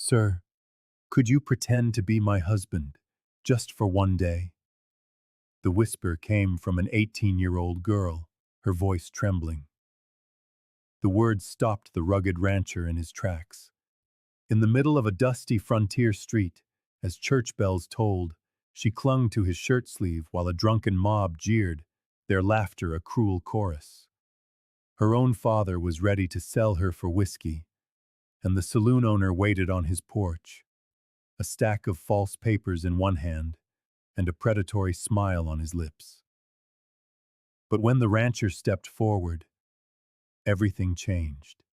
Sir, could you pretend to be my husband, just for one day? The whisper came from an 18-year-old girl, her voice trembling. The words stopped the rugged rancher in his tracks. In the middle of a dusty frontier street, as church bells tolled, she clung to his shirt sleeve while a drunken mob jeered, their laughter a cruel chorus. Her own father was ready to sell her for whiskey, and the saloon owner waited on his porch, a stack of false papers in one hand and a predatory smile on his lips. But when the rancher stepped forward, everything changed.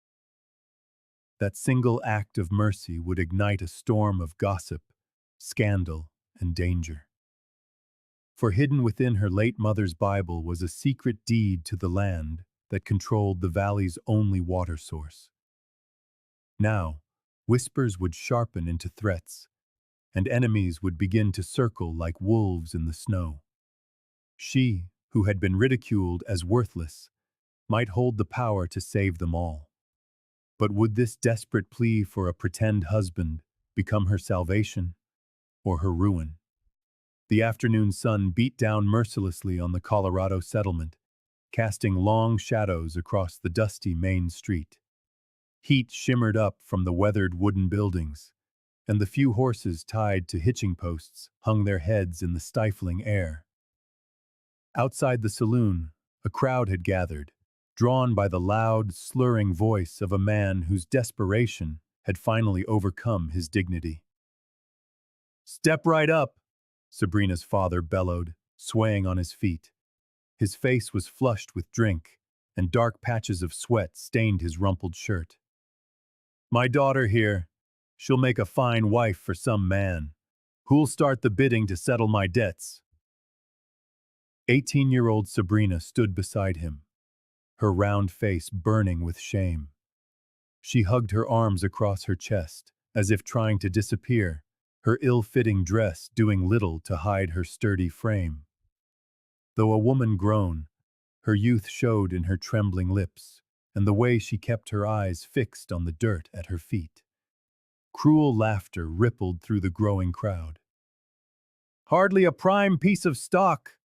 That single act of mercy would ignite a storm of gossip, scandal, and danger. For hidden within her late mother's Bible was a secret deed to the land that controlled the valley's only water source. Now, whispers would sharpen into threats, and enemies would begin to circle like wolves in the snow. She, who had been ridiculed as worthless, might hold the power to save them all. But would this desperate plea for a pretend husband become her salvation or her ruin? The afternoon sun beat down mercilessly on the Colorado settlement, casting long shadows across the dusty main street. Heat shimmered up from the weathered wooden buildings, and the few horses tied to hitching posts hung their heads in the stifling air. Outside the saloon, a crowd had gathered, drawn by the loud, slurring voice of a man whose desperation had finally overcome his dignity. "Step right up," Sabrina's father bellowed, swaying on his feet. His face was flushed with drink, and dark patches of sweat stained his rumpled shirt. "My daughter here. She'll make a fine wife for some man. Who'll start the bidding to settle my debts?" 18-year-old Sabrina stood beside him, her round face burning with shame. She hugged her arms across her chest, as if trying to disappear, her ill-fitting dress doing little to hide her sturdy frame. Though a woman grown, her youth showed in her trembling lips, and the way she kept her eyes fixed on the dirt at her feet. Cruel laughter rippled through the growing crowd. "Hardly a prime piece of stock,"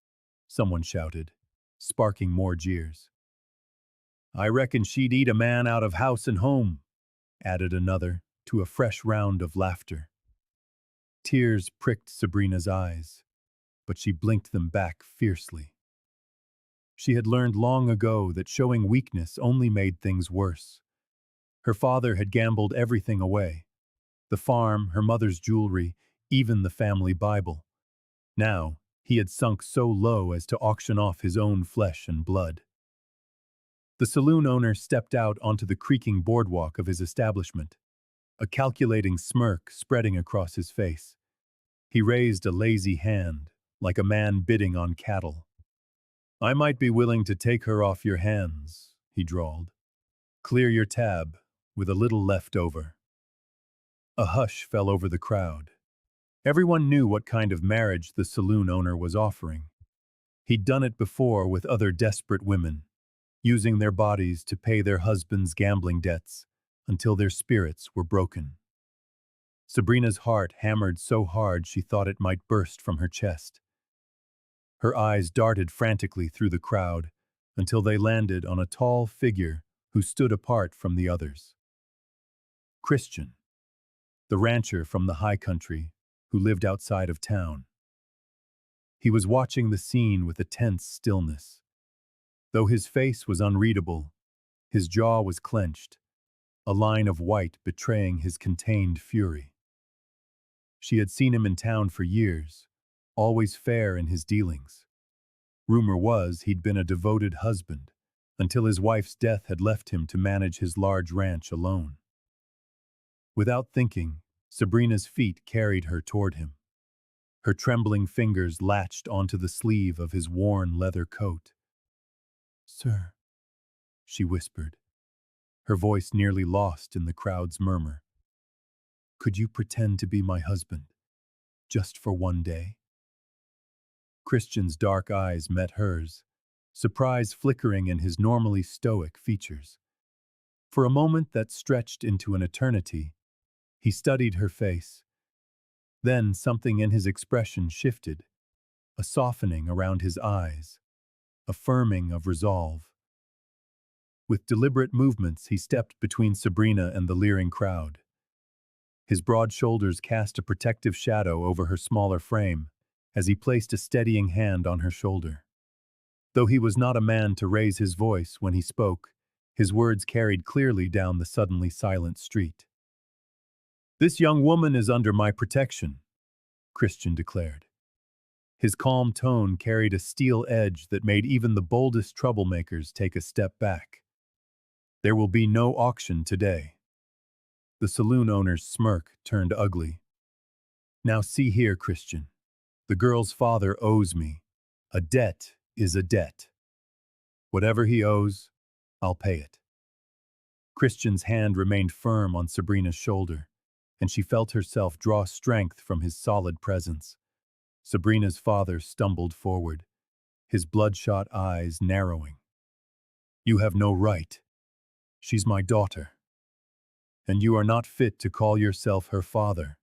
someone shouted, sparking more jeers. "I reckon she'd eat a man out of house and home," added another, to a fresh round of laughter. Tears pricked Sabrina's eyes, but she blinked them back fiercely. She had learned long ago that showing weakness only made things worse. Her father had gambled everything away: the farm, her mother's jewelry, even the family Bible. Now, he had sunk so low as to auction off his own flesh and blood. The saloon owner stepped out onto the creaking boardwalk of his establishment, a calculating smirk spreading across his face. He raised a lazy hand, like a man bidding on cattle. "I might be willing to take her off your hands," he drawled. "Clear your tab, with a little left over." A hush fell over the crowd. Everyone knew what kind of marriage the saloon owner was offering. He'd done it before with other desperate women, using their bodies to pay their husbands' gambling debts until their spirits were broken. Sabrina's heart hammered so hard she thought it might burst from her chest. Her eyes darted frantically through the crowd until they landed on a tall figure who stood apart from the others. Christian, the rancher from the high country who lived outside of town. He was watching the scene with a tense stillness. Though his face was unreadable, his jaw was clenched, a line of white betraying his contained fury. She had seen him in town for years, always fair in his dealings. Rumor was he'd been a devoted husband, until his wife's death had left him to manage his large ranch alone. Without thinking, Sabrina's feet carried her toward him. Her trembling fingers latched onto the sleeve of his worn leather coat. "Sir," she whispered, her voice nearly lost in the crowd's murmur. "Could you pretend to be my husband, just for one day?" Christian's dark eyes met hers, surprise flickering in his normally stoic features. For a moment that stretched into an eternity, He studied her face. Then something in his expression shifted, a softening around his eyes, a firming of resolve. With deliberate movements, he stepped between Sabrina and the leering crowd. His broad shoulders cast a protective shadow over her smaller frame as he placed a steadying hand on her shoulder. Though he was not a man to raise his voice when he spoke, his words carried clearly down the suddenly silent street. "This young woman is under my protection," Christian declared. His calm tone carried a steel edge that made even the boldest troublemakers take a step back. "There will be no auction today." The saloon owner's smirk turned ugly. "Now see here, Christian. The girl's father owes me. A debt is a debt. Whatever he owes, I'll pay it." Christian's hand remained firm on Sabrina's shoulder, and she felt herself draw strength from his solid presence. Sabrina's father stumbled forward, his bloodshot eyes narrowing. "You have no right. She's my daughter." "And you are not fit to call yourself her father,"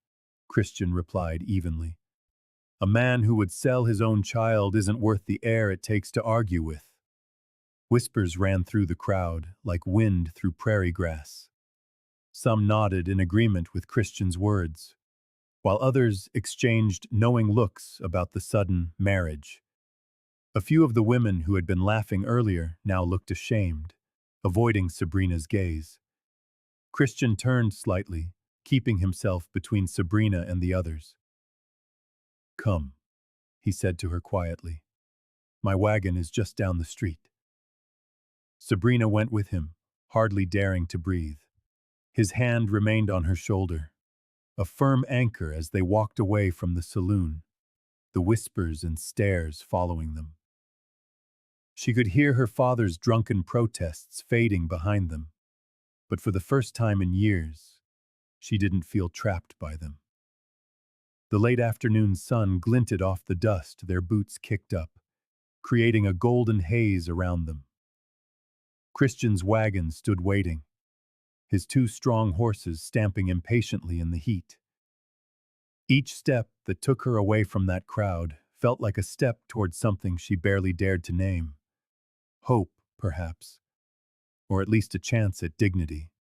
Christian replied evenly. "A man who would sell his own child isn't worth the air it takes to argue with." Whispers ran through the crowd, like wind through prairie grass. Some nodded in agreement with Christian's words, while others exchanged knowing looks about the sudden marriage. A few of the women who had been laughing earlier now looked ashamed, avoiding Sabrina's gaze. Christian turned slightly, keeping himself between Sabrina and the others. "Come," he said to her quietly. "My wagon is just down the street." Sabrina went with him, hardly daring to breathe. His hand remained on her shoulder, a firm anchor as they walked away from the saloon, the whispers and stares following them. She could hear her father's drunken protests fading behind them, but for the first time in years, she didn't feel trapped by them. The late afternoon sun glinted off the dust their boots kicked up, creating a golden haze around them. Christian's wagon stood waiting, his two strong horses stamping impatiently in the heat. Each step that took her away from that crowd felt like a step toward something she barely dared to name. Hope, perhaps, or at least a chance at dignity.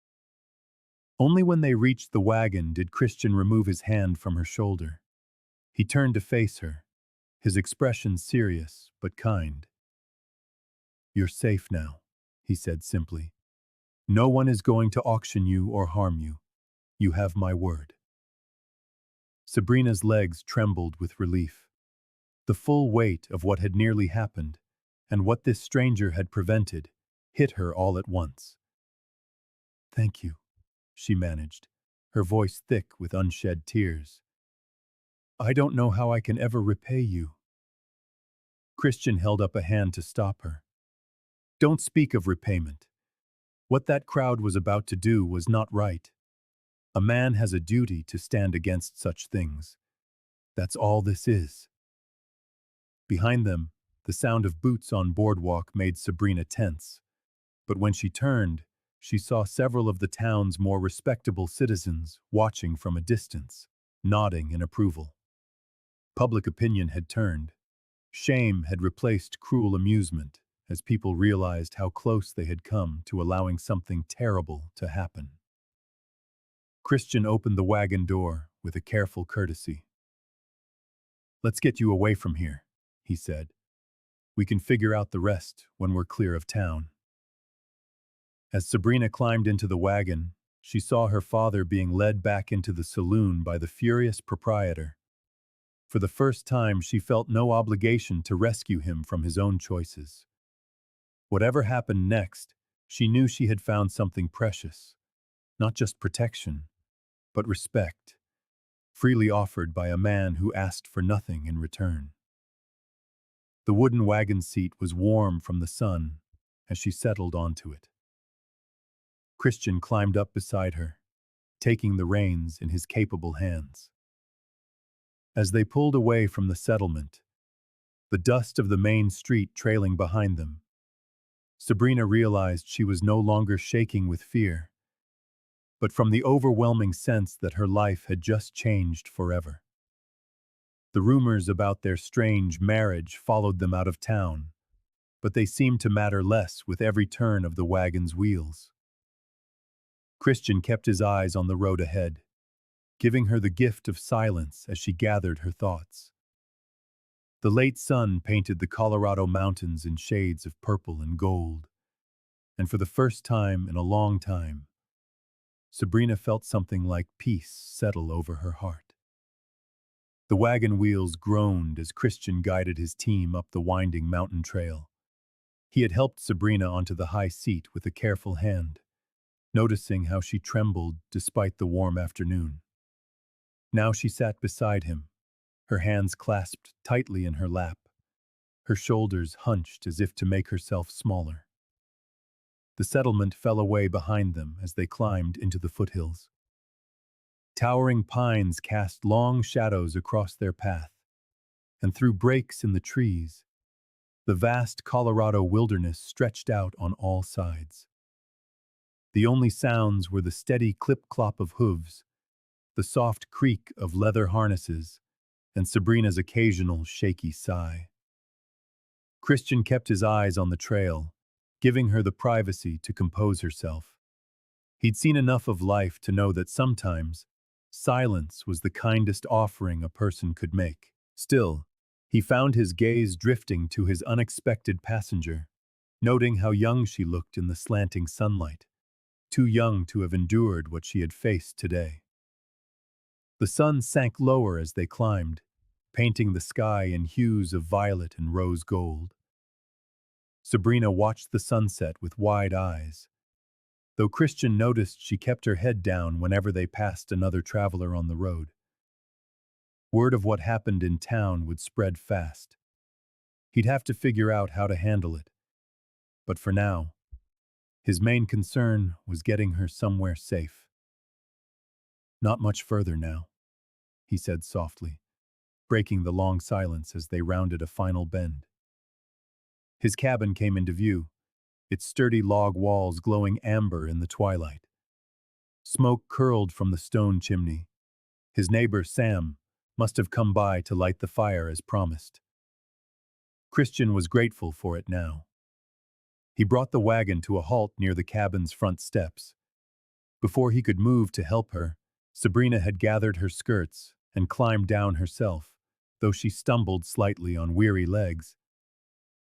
Only when they reached the wagon did Christian remove his hand from her shoulder. He turned to face her, his expression serious but kind. "You're safe now," he said simply. "No one is going to auction you or harm you. You have my word." Sabrina's legs trembled with relief. The full weight of what had nearly happened, and what this stranger had prevented, hit her all at once. "Thank you," she managed, her voice thick with unshed tears. "I don't know how I can ever repay you." Christian held up a hand to stop her. "Don't speak of repayment. What that crowd was about to do was not right. A man has a duty to stand against such things. That's all this is." Behind them, the sound of boots on boardwalk made Sabrina tense. But when she turned, she saw several of the town's more respectable citizens watching from a distance, nodding in approval. Public opinion had turned. Shame had replaced cruel amusement as people realized how close they had come to allowing something terrible to happen. Christian opened the wagon door with a careful courtesy. "Let's get you away from here," he said. "We can figure out the rest when we're clear of town." As Sabrina climbed into the wagon, she saw her father being led back into the saloon by the furious proprietor. For the first time, she felt no obligation to rescue him from his own choices. Whatever happened next, she knew she had found something precious. Not just protection, but respect, freely offered by a man who asked for nothing in return. The wooden wagon seat was warm from the sun as she settled onto it. Christian climbed up beside her, taking the reins in his capable hands. As they pulled away from the settlement, the dust of the main street trailing behind them, Sabrina realized she was no longer shaking with fear. but from the overwhelming sense that her life had just changed forever. The rumors about their strange marriage followed them out of town, but they seemed to matter less with every turn of the wagon's wheels. Christian kept his eyes on the road ahead, giving her the gift of silence as she gathered her thoughts. The late sun painted the Colorado mountains in shades of purple and gold, and for the first time in a long time, Sabrina felt something like peace settle over her heart. The wagon wheels groaned as Christian guided his team up the winding mountain trail. He had helped Sabrina onto the high seat with a careful hand, noticing how she trembled despite the warm afternoon. Now she sat beside him, her hands clasped tightly in her lap, her shoulders hunched as if to make herself smaller. The settlement fell away behind them as they climbed into the foothills. Towering pines cast long shadows across their path, and through breaks in the trees, the vast Colorado wilderness stretched out on all sides. The only sounds were the steady clip-clop of hooves, the soft creak of leather harnesses, and Sabrina's occasional shaky sigh. Christian kept his eyes on the trail, giving her the privacy to compose herself. He'd seen enough of life to know that sometimes silence was the kindest offering a person could make. Still, he found his gaze drifting to his unexpected passenger, noting how young she looked in the slanting sunlight, too young to have endured what she had faced today. The sun sank lower as they climbed, painting the sky in hues of violet and rose gold. Sabrina watched the sunset with wide eyes, though Christian noticed she kept her head down whenever they passed another traveler on the road. Word of what happened in town would spread fast. He'd have to figure out how to handle it. But for now, his main concern was getting her somewhere safe. "Not much further now," he said softly, breaking the long silence as they rounded a final bend. His cabin came into view, its sturdy log walls glowing amber in the twilight. Smoke curled from the stone chimney. His neighbor, Sam, must have come by to light the fire as promised. Christian was grateful for it now. He brought the wagon to a halt near the cabin's front steps. Before he could move to help her, Sabrina had gathered her skirts and climbed down herself, though she stumbled slightly on weary legs.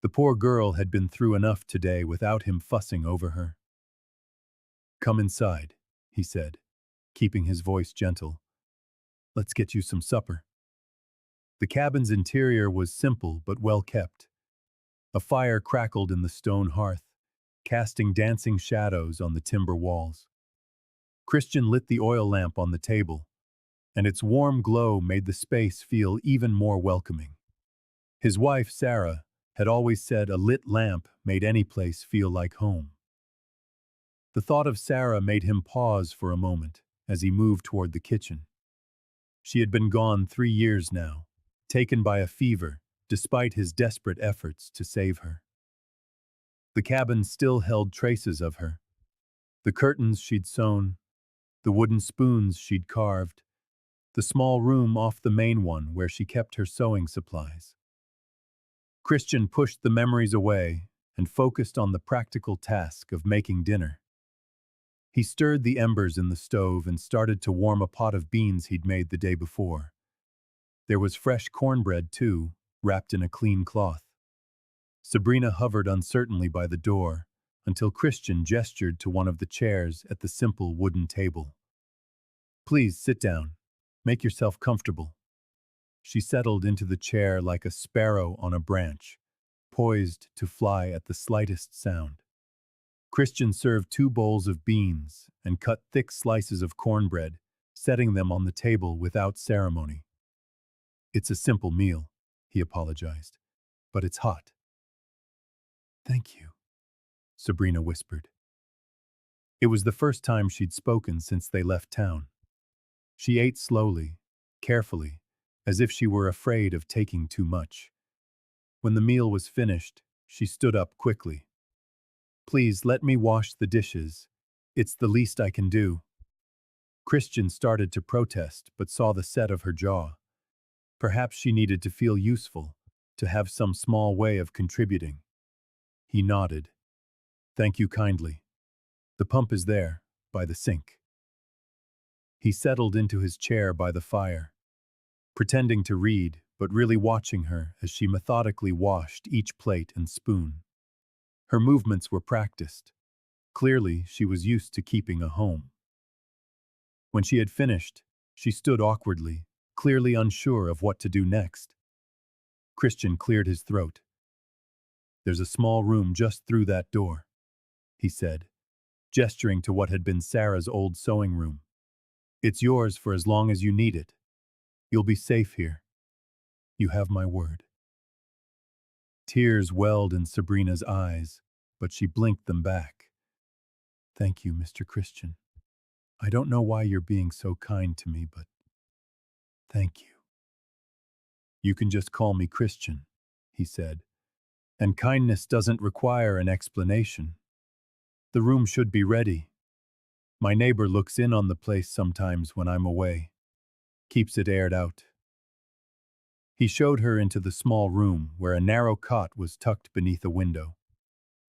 The poor girl had been through enough today without him fussing over her. "Come inside," he said, keeping his voice gentle. "Let's get you some supper." The cabin's interior was simple but well kept. A fire crackled in the stone hearth, casting dancing shadows on the timber walls. Christian lit the oil lamp on the table, and its warm glow made the space feel even more welcoming. His wife, Sarah, had always said a lit lamp made any place feel like home. The thought of Sarah made him pause for a moment as he moved toward the kitchen. She had been gone 3 years now, taken by a fever, despite his desperate efforts to save her. The cabin still held traces of her. The curtains she'd sewn, the wooden spoons she'd carved, the small room off the main one where she kept her sewing supplies. Christian pushed the memories away and focused on the practical task of making dinner. He stirred the embers in the stove and started to warm a pot of beans he'd made the day before. There was fresh cornbread, too, wrapped in a clean cloth. Sabrina hovered uncertainly by the door until Christian gestured to one of the chairs at the simple wooden table. "Please sit down. Make yourself comfortable." She settled into the chair like a sparrow on a branch, poised to fly at the slightest sound. Christian served 2 bowls of beans and cut thick slices of cornbread, setting them on the table without ceremony. "It's a simple meal," he apologized, "but it's hot." "Thank you," Sabrina whispered. It was the first time she'd spoken since they left town. She ate slowly, carefully, as if she were afraid of taking too much. When the meal was finished, she stood up quickly. "Please let me wash the dishes. It's the least I can do." Christian started to protest but saw the set of her jaw. Perhaps she needed to feel useful, to have some small way of contributing. He nodded. Thank you kindly. The pump is there, by the sink. He settled into his chair by the fire, pretending to read, but really watching her as she methodically washed each plate and spoon. Her movements were practiced. Clearly, she was used to keeping a home. When she had finished, she stood awkwardly, clearly unsure of what to do next. Christian cleared his throat. There's a small room just through that door, he said, gesturing to what had been Sarah's old sewing room. It's yours for as long as you need it. You'll be safe here. You have my word. Tears welled in Sabrina's eyes, but she blinked them back. Thank you, Mr. Christian. I don't know why you're being so kind to me, but thank you. You can just call me Christian, he said. And kindness doesn't require an explanation. The room should be ready. My neighbor looks in on the place sometimes when I'm away. Keeps it aired out. He showed her into the small room where a narrow cot was tucked beneath a window.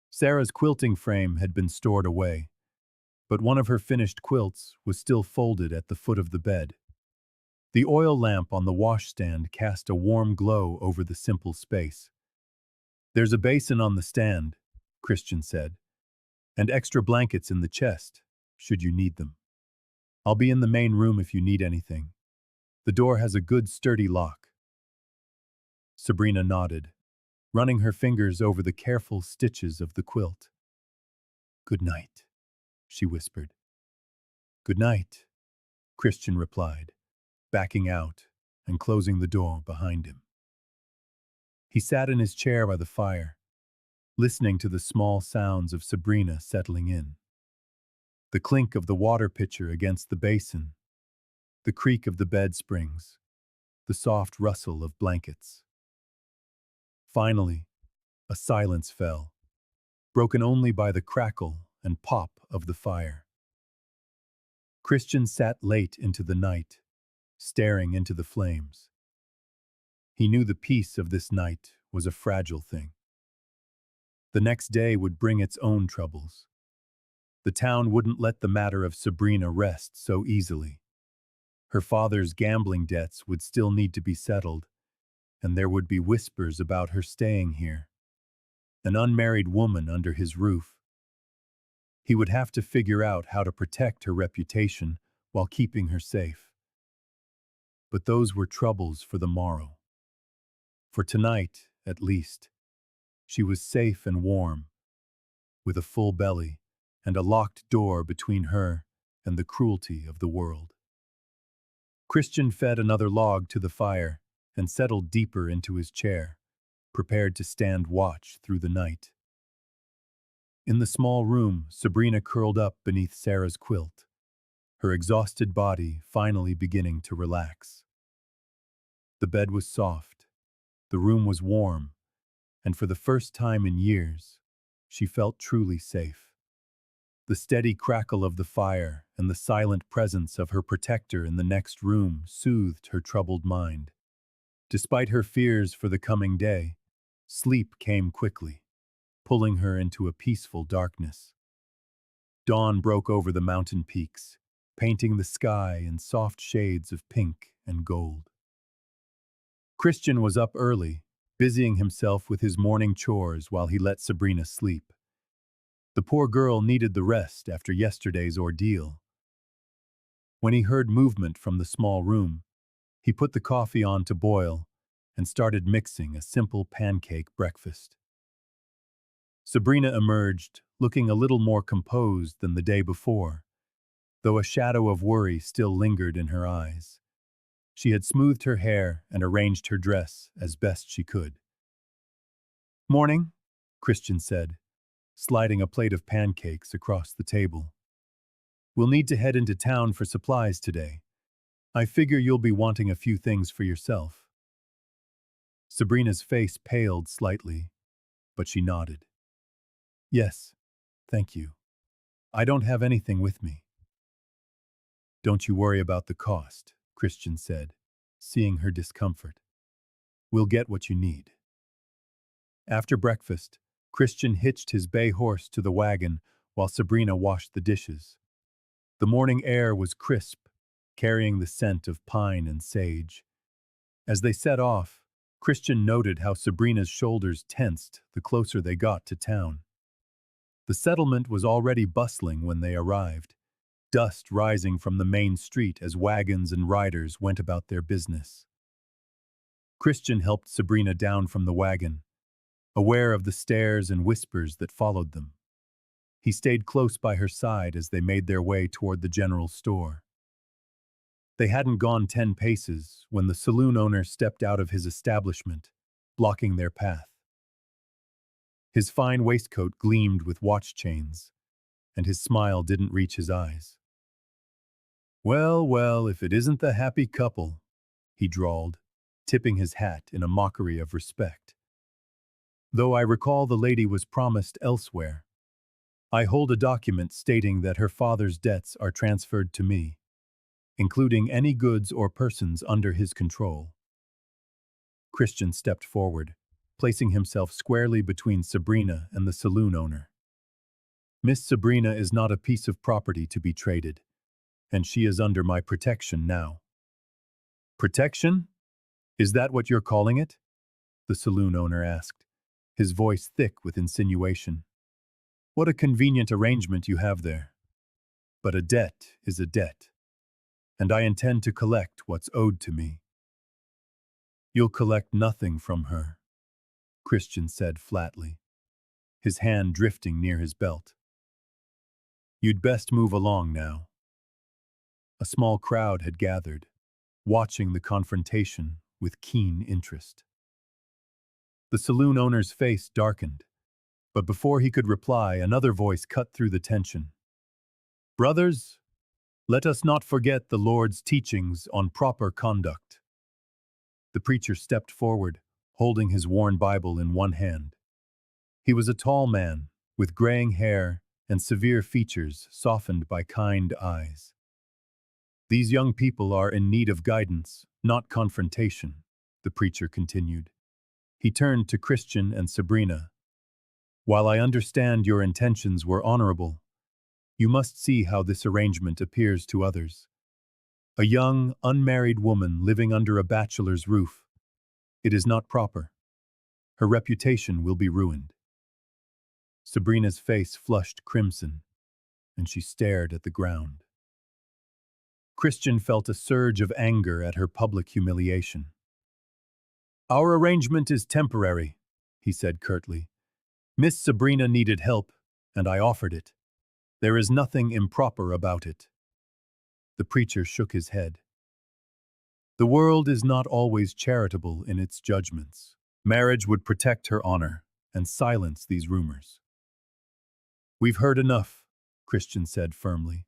Sarah's quilting frame had been stored away, but one of her finished quilts was still folded at the foot of the bed. The oil lamp on the washstand cast a warm glow over the simple space. There's a basin on the stand, Christian said, and extra blankets in the chest, should you need them. I'll be in the main room if you need anything. The door has a good sturdy lock. Sabrina nodded, running her fingers over the careful stitches of the quilt. Good night, she whispered. Good night, Christian replied, backing out and closing the door behind him. He sat in his chair by the fire, listening to the small sounds of Sabrina settling in. The clink of the water pitcher against the basin, the creak of the bed springs, the soft rustle of blankets. Finally, a silence fell, broken only by the crackle and pop of the fire. Christian sat late into the night, staring into the flames. He knew the peace of this night was a fragile thing. The next day would bring its own troubles. The town wouldn't let the matter of Sabrina rest so easily. Her father's gambling debts would still need to be settled, and there would be whispers about her staying here. An unmarried woman under his roof. He would have to figure out how to protect her reputation while keeping her safe. But those were troubles for the morrow. For tonight, at least, she was safe and warm, with a full belly and a locked door between her and the cruelty of the world. Christian fed another log to the fire and settled deeper into his chair, prepared to stand watch through the night. In the small room, Sabrina curled up beneath Sarah's quilt, her exhausted body finally beginning to relax. The bed was soft, the room was warm, and for the first time in years, she felt truly safe. The steady crackle of the fire and the silent presence of her protector in the next room soothed her troubled mind. Despite her fears for the coming day, sleep came quickly, pulling her into a peaceful darkness. Dawn broke over the mountain peaks, painting the sky in soft shades of pink and gold. Christian was up early, busying himself with his morning chores while he let Sabrina sleep. The poor girl needed the rest after yesterday's ordeal. When he heard movement from the small room, he put the coffee on to boil and started mixing a simple pancake breakfast. Sabrina emerged, looking a little more composed than the day before, though a shadow of worry still lingered in her eyes. She had smoothed her hair and arranged her dress as best she could. "Morning," Christian said, sliding a plate of pancakes across the table. "We'll need to head into town for supplies today. I figure you'll be wanting a few things for yourself." Sabrina's face paled slightly, but she nodded. "Yes, thank you. I don't have anything with me." Don't you worry about the cost, Christian said, seeing her discomfort. We'll get what you need. After breakfast, Christian hitched his bay horse to the wagon while Sabrina washed the dishes. The morning air was crisp, carrying the scent of pine and sage. As they set off, Christian noted how Sabrina's shoulders tensed the closer they got to town. The settlement was already bustling when they arrived, dust rising from the main street as wagons and riders went about their business. Christian helped Sabrina down from the wagon, aware of the stares and whispers that followed them. He stayed close by her side as they made their way toward the general store. They hadn't gone 10 paces when the saloon owner stepped out of his establishment, blocking their path. His fine waistcoat gleamed with watch chains, and his smile didn't reach his eyes. "Well, well, if it isn't the happy couple," he drawled, tipping his hat in a mockery of respect. "Though I recall the lady was promised elsewhere. I hold a document stating that her father's debts are transferred to me, including any goods or persons under his control." Christian stepped forward, placing himself squarely between Sabrina and the saloon owner. "Miss Sabrina is not a piece of property to be traded, and she is under my protection now." "Protection? Is that what you're calling it?" the saloon owner asked, his voice thick with insinuation. "What a convenient arrangement you have there. But a debt is a debt, and I intend to collect what's owed to me." "You'll collect nothing from her," Christian said flatly, his hand drifting near his belt. "You'd best move along now." A small crowd had gathered, watching the confrontation with keen interest. The saloon owner's face darkened, but before he could reply, another voice cut through the tension. "Brothers, let us not forget the Lord's teachings on proper conduct." The preacher stepped forward, holding his worn Bible in one hand. He was a tall man, with graying hair and severe features softened by kind eyes. "These young people are in need of guidance, not confrontation," the preacher continued. He turned to Christian and Sabrina. "While I understand your intentions were honorable, you must see how this arrangement appears to others. A young, unmarried woman living under a bachelor's roof. It is not proper. Her reputation will be ruined." Sabrina's face flushed crimson, and she stared at the ground. Christian felt a surge of anger at her public humiliation. "Our arrangement is temporary," he said curtly. "Miss Sabrina needed help, and I offered it. There is nothing improper about it." The preacher shook his head. "The world is not always charitable in its judgments. Marriage would protect her honor and silence these rumors." "We've heard enough," Christian said firmly.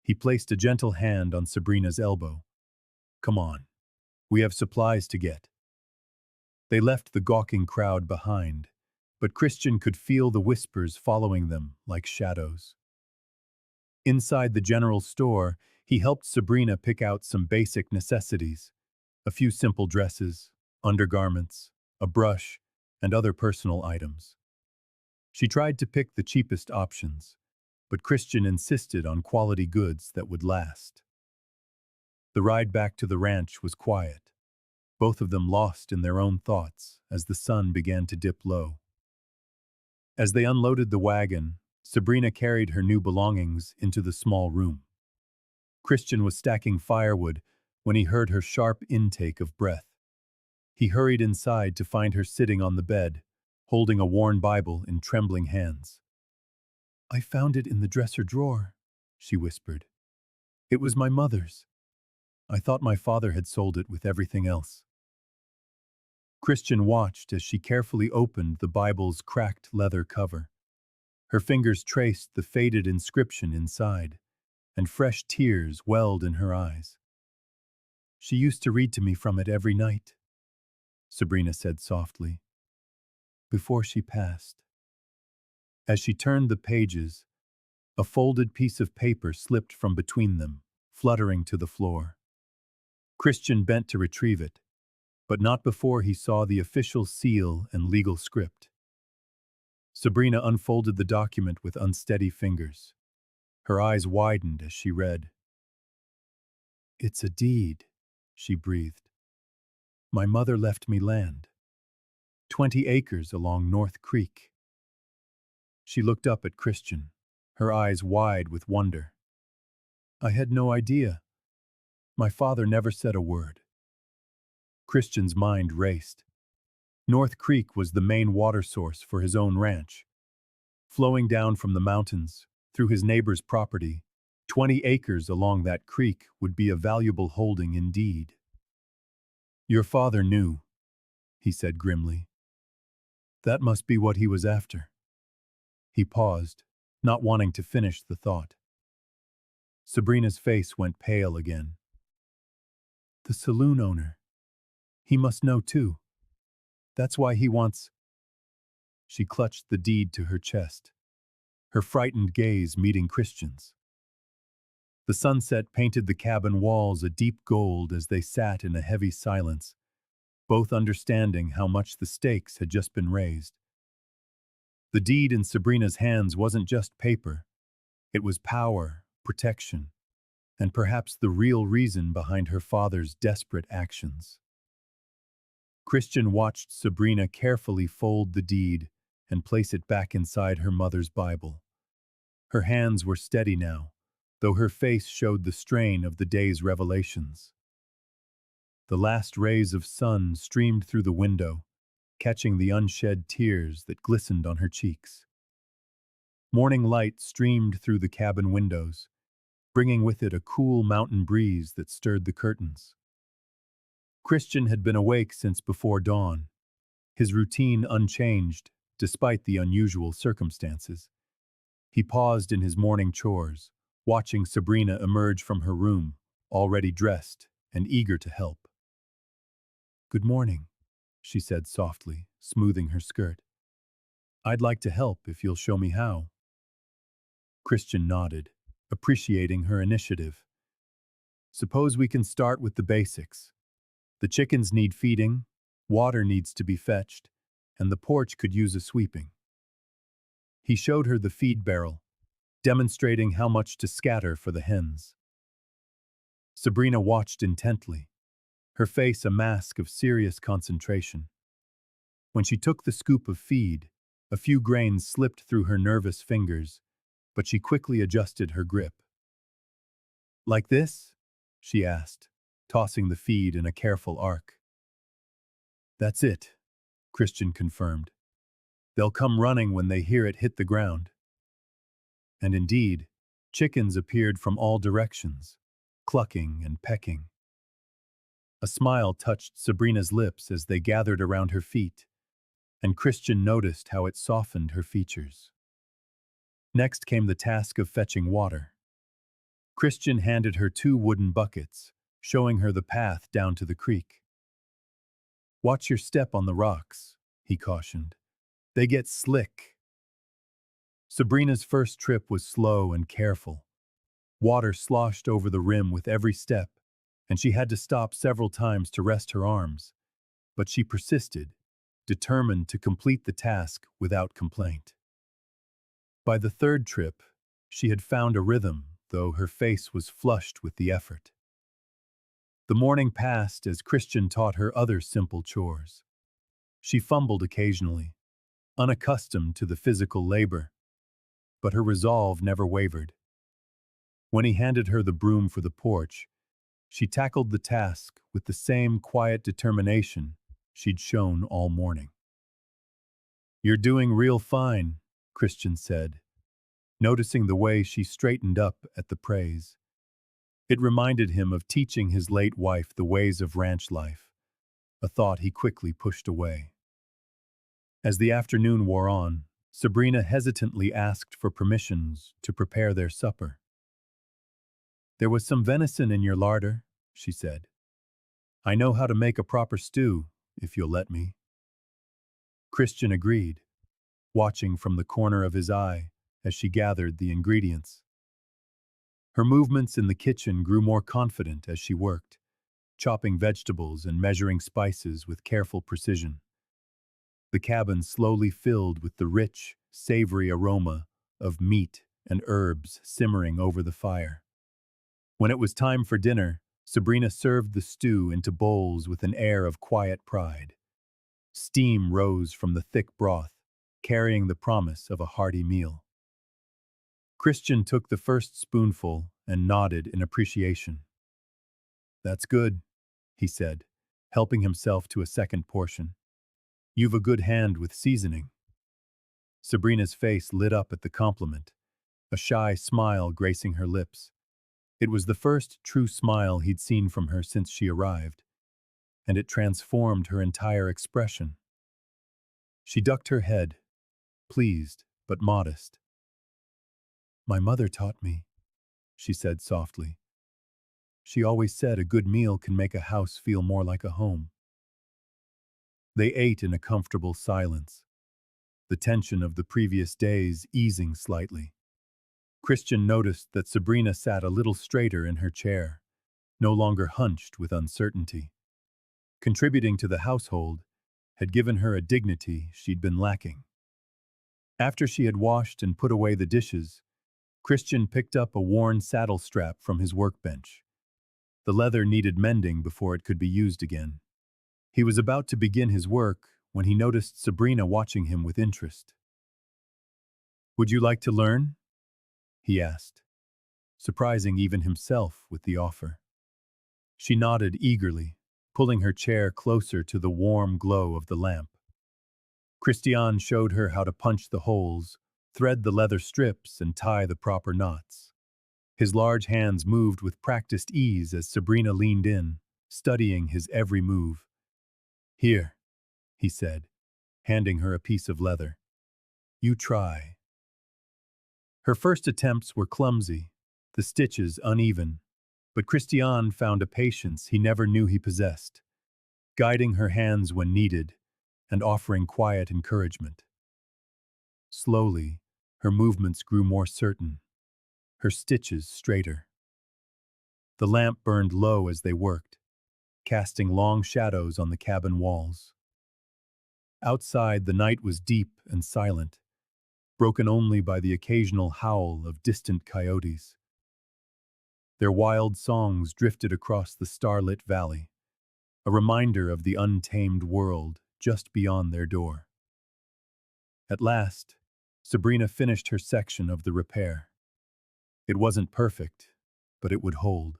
He placed a gentle hand on Sabrina's elbow. "Come on. We have supplies to get." They left the gawking crowd behind, but Christian could feel the whispers following them like shadows. Inside the general store, he helped Sabrina pick out some basic necessities: a few simple dresses, undergarments, a brush, and other personal items. She tried to pick the cheapest options, but Christian insisted on quality goods that would last. The ride back to the ranch was quiet, both of them lost in their own thoughts as the sun began to dip low. As they unloaded the wagon, Sabrina carried her new belongings into the small room. Christian was stacking firewood when he heard her sharp intake of breath. He hurried inside to find her sitting on the bed, holding a worn Bible in trembling hands. "I found it in the dresser drawer," she whispered. "It was my mother's. I thought my father had sold it with everything else." Christian watched as she carefully opened the Bible's cracked leather cover. Her fingers traced the faded inscription inside, and fresh tears welled in her eyes. "She used to read to me from it every night," Sabrina said softly, "before she passed." As she turned the pages, a folded piece of paper slipped from between them, fluttering to the floor. Christian bent to retrieve it, but not before he saw the official seal and legal script. Sabrina unfolded the document with unsteady fingers. Her eyes widened as she read. "It's a deed," she breathed. "My mother left me land. 20 acres along North Creek." She looked up at Christian, her eyes wide with wonder. "I had no idea. My father never said a word." Christian's mind raced. North Creek was the main water source for his own ranch. Flowing down from the mountains, through his neighbor's property, 20 acres along that creek would be a valuable holding indeed. "Your father knew," he said grimly. "That must be what he was after." He paused, not wanting to finish the thought. Sabrina's face went pale again. "The saloon owner. He must know too. That's why he wants—" She clutched the deed to her chest, her frightened gaze meeting Christian's. The sunset painted the cabin walls a deep gold as they sat in a heavy silence, both understanding how much the stakes had just been raised. The deed in Sabrina's hands wasn't just paper. It was power, protection, and perhaps the real reason behind her father's desperate actions. Christian watched Sabrina carefully fold the deed and place it back inside her mother's Bible. Her hands were steady now, though her face showed the strain of the day's revelations. The last rays of sun streamed through the window, catching the unshed tears that glistened on her cheeks. Morning light streamed through the cabin windows, bringing with it a cool mountain breeze that stirred the curtains. Christian had been awake since before dawn, his routine unchanged despite the unusual circumstances. He paused in his morning chores, watching Sabrina emerge from her room, already dressed and eager to help. "Good morning," she said softly, smoothing her skirt. "I'd like to help if you'll show me how." Christian nodded, appreciating her initiative. "Suppose we can start with the basics. The chickens need feeding, water needs to be fetched, and the porch could use a sweeping." He showed her the feed barrel, demonstrating how much to scatter for the hens. Sabrina watched intently, her face a mask of serious concentration. When she took the scoop of feed, a few grains slipped through her nervous fingers, but she quickly adjusted her grip. "Like this?" she asked, tossing the feed in a careful arc. "That's it," Christian confirmed. "They'll come running when they hear it hit the ground." And indeed, chickens appeared from all directions, clucking and pecking. A smile touched Sabrina's lips as they gathered around her feet, and Christian noticed how it softened her features. Next came the task of fetching water. Christian handed her 2 wooden buckets, showing her the path down to the creek. "Watch your step on the rocks," he cautioned. "They get slick." Sabrina's first trip was slow and careful. Water sloshed over the rim with every step, and she had to stop several times to rest her arms. But she persisted, determined to complete the task without complaint. By the 3rd trip, she had found a rhythm, though her face was flushed with the effort. The morning passed as Christian taught her other simple chores. She fumbled occasionally, unaccustomed to the physical labor, but her resolve never wavered. When he handed her the broom for the porch, she tackled the task with the same quiet determination she'd shown all morning. "You're doing real fine," Christian said, noticing the way she straightened up at the praise. It reminded him of teaching his late wife the ways of ranch life, a thought he quickly pushed away. As the afternoon wore on, Sabrina hesitantly asked for permissions to prepare their supper. "There was some venison in your larder," she said. "I know how to make a proper stew, if you'll let me." Christian agreed, watching from the corner of his eye as she gathered the ingredients. Her movements in the kitchen grew more confident as she worked, chopping vegetables and measuring spices with careful precision. The cabin slowly filled with the rich, savory aroma of meat and herbs simmering over the fire. When it was time for dinner, Sabrina served the stew into bowls with an air of quiet pride. Steam rose from the thick broth, carrying the promise of a hearty meal. Christian took the first spoonful and nodded in appreciation. "That's good," he said, helping himself to a second portion. "You've a good hand with seasoning." Sabrina's face lit up at the compliment, a shy smile gracing her lips. It was the first true smile he'd seen from her since she arrived, and it transformed her entire expression. She ducked her head, pleased but modest. "My mother taught me," she said softly. "She always said a good meal can make a house feel more like a home." They ate in a comfortable silence, the tension of the previous days easing slightly. Christian noticed that Sabrina sat a little straighter in her chair, no longer hunched with uncertainty. Contributing to the household had given her a dignity she'd been lacking. After she had washed and put away the dishes, Christian picked up a worn saddle strap from his workbench. The leather needed mending before it could be used again. He was about to begin his work when he noticed Sabrina watching him with interest. "Would you like to learn?" he asked, surprising even himself with the offer. She nodded eagerly, pulling her chair closer to the warm glow of the lamp. Christian showed her how to punch the holes, thread the leather strips, and tie the proper knots. His large hands moved with practiced ease as Sabrina leaned in, studying his every move. "Here," he said, handing her a piece of leather. "You try." Her first attempts were clumsy, the stitches uneven, but Christian found a patience he never knew he possessed, guiding her hands when needed and offering quiet encouragement. Slowly, her movements grew more certain, her stitches straighter. The lamp burned low as they worked, casting long shadows on the cabin walls. Outside, the night was deep and silent, broken only by the occasional howl of distant coyotes. Their wild songs drifted across the starlit valley, a reminder of the untamed world just beyond their door. At last, Sabrina finished her section of the repair. It wasn't perfect, but it would hold.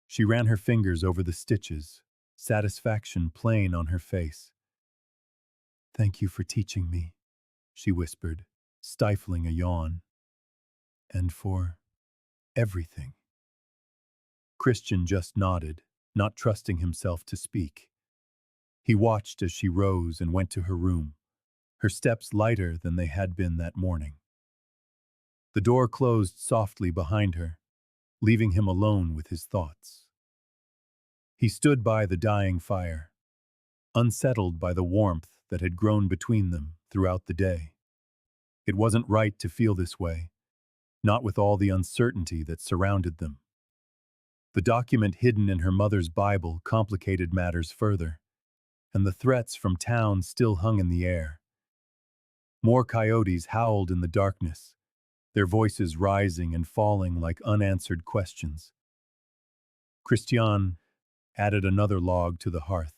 She ran her fingers over the stitches, satisfaction plain on her face. "Thank you for teaching me," she whispered, stifling a yawn. "And for everything." Christian just nodded, not trusting himself to speak. He watched as she rose and went to her room, her steps lighter than they had been that morning. The door closed softly behind her, leaving him alone with his thoughts. He stood by the dying fire, unsettled by the warmth that had grown between them throughout the day. It wasn't right to feel this way, not with all the uncertainty that surrounded them. The document hidden in her mother's Bible complicated matters further, and the threats from town still hung in the air. More coyotes howled in the darkness, their voices rising and falling like unanswered questions. Christian added another log to the hearth,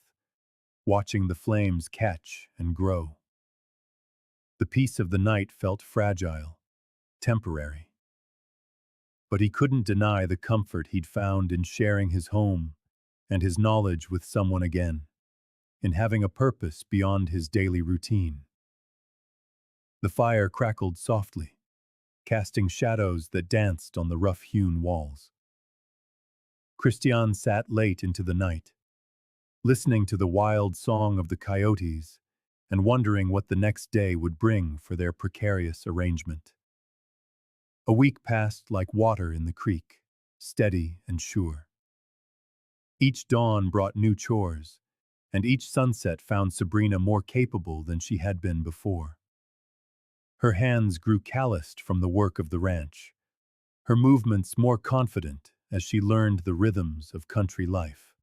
watching the flames catch and grow. The peace of the night felt fragile, temporary. But he couldn't deny the comfort he'd found in sharing his home and his knowledge with someone again, in having a purpose beyond his daily routine. The fire crackled softly, casting shadows that danced on the rough-hewn walls. Christian sat late into the night, listening to the wild song of the coyotes and wondering what the next day would bring for their precarious arrangement. A week passed like water in the creek, steady and sure. Each dawn brought new chores, and each sunset found Sabrina more capable than she had been before. Her hands grew calloused from the work of the ranch, her movements more confident as she learned the rhythms of country life.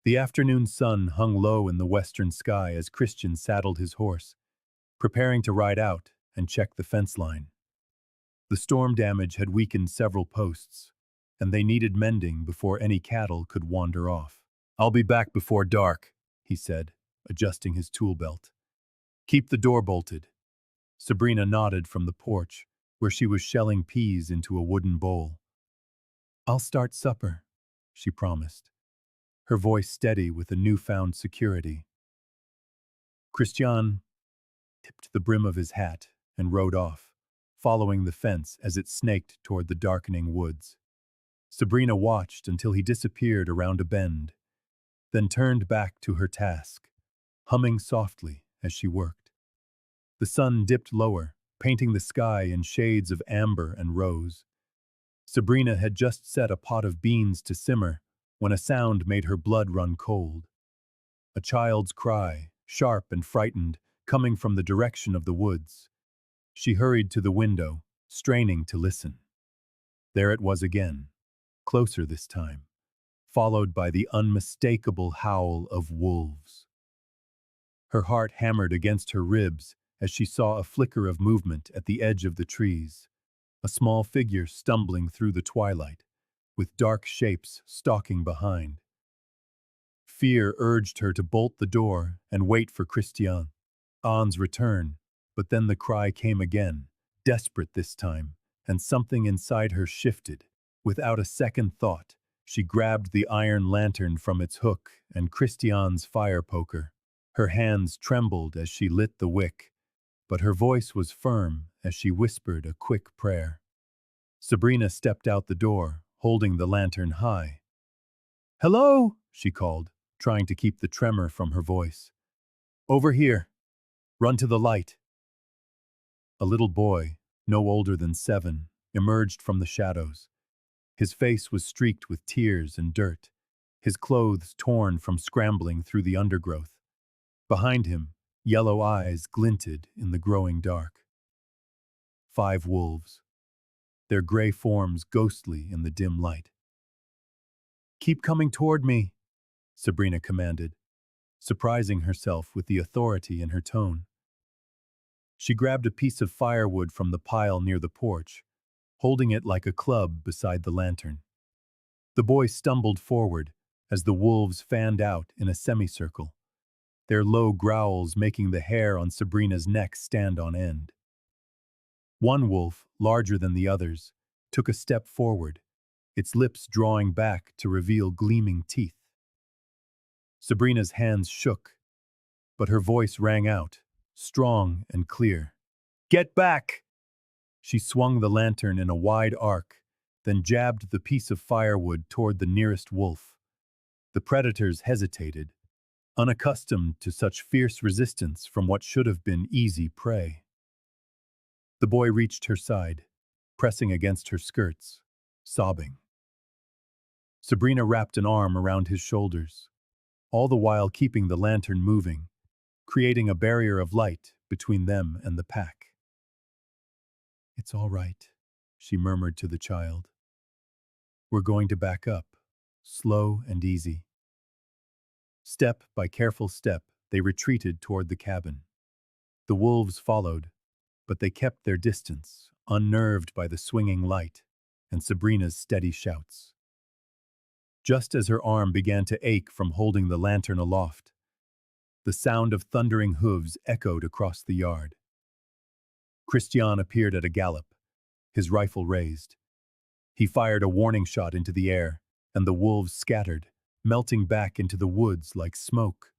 The afternoon sun hung low in the western sky as Christian saddled his horse, preparing to ride out and check the fence line. The storm damage had weakened several posts, and they needed mending before any cattle could wander off. "I'll be back before dark," he said, adjusting his tool belt. "Keep the door bolted." Sabrina nodded from the porch, where she was shelling peas into a wooden bowl. "I'll start supper," she promised, her voice steady with a newfound security. Christian tipped the brim of his hat and rode off, following the fence as it snaked toward the darkening woods. Sabrina watched until he disappeared around a bend, then turned back to her task, humming softly as she worked. The sun dipped lower, painting the sky in shades of amber and rose. Sabrina had just set a pot of beans to simmer when a sound made her blood run cold. A child's cry, sharp and frightened, coming from the direction of the woods. She hurried to the window, straining to listen. There it was again, closer this time, followed by the unmistakable howl of wolves. Her heart hammered against her ribs as she saw a flicker of movement at the edge of the trees, a small figure stumbling through the twilight, with dark shapes stalking behind. Fear urged her to bolt the door and wait for Christian's return, but then the cry came again, desperate this time, and something inside her shifted. Without a second thought, she grabbed the iron lantern from its hook and Christian's fire poker. Her hands trembled as she lit the wick, but her voice was firm as she whispered a quick prayer. Sabrina stepped out the door, holding the lantern high. "Hello," she called, trying to keep the tremor from her voice. "Over here. Run to the light." A little boy, no older than 7, emerged from the shadows. His face was streaked with tears and dirt, his clothes torn from scrambling through the undergrowth. Behind him, yellow eyes glinted in the growing dark. 5 wolves, their gray forms ghostly in the dim light. "Keep coming toward me," Sabrina commanded, surprising herself with the authority in her tone. She grabbed a piece of firewood from the pile near the porch, holding it like a club beside the lantern. The boy stumbled forward as the wolves fanned out in a semicircle, their low growls making the hair on Sabrina's neck stand on end. One wolf, larger than the others, took a step forward, its lips drawing back to reveal gleaming teeth. Sabrina's hands shook, but her voice rang out, strong and clear. "Get back!" She swung the lantern in a wide arc, then jabbed the piece of firewood toward the nearest wolf. The predators hesitated, unaccustomed to such fierce resistance from what should have been easy prey. The boy reached her side, pressing against her skirts, sobbing. Sabrina wrapped an arm around his shoulders, all the while keeping the lantern moving, creating a barrier of light between them and the pack. "It's all right," she murmured to the child. "We're going to back up, slow and easy." Step by careful step, they retreated toward the cabin. The wolves followed, but they kept their distance, unnerved by the swinging light and Sabrina's steady shouts. Just as her arm began to ache from holding the lantern aloft, the sound of thundering hooves echoed across the yard. Christian appeared at a gallop, his rifle raised. He fired a warning shot into the air, and the wolves scattered, melting back into the woods like smoke.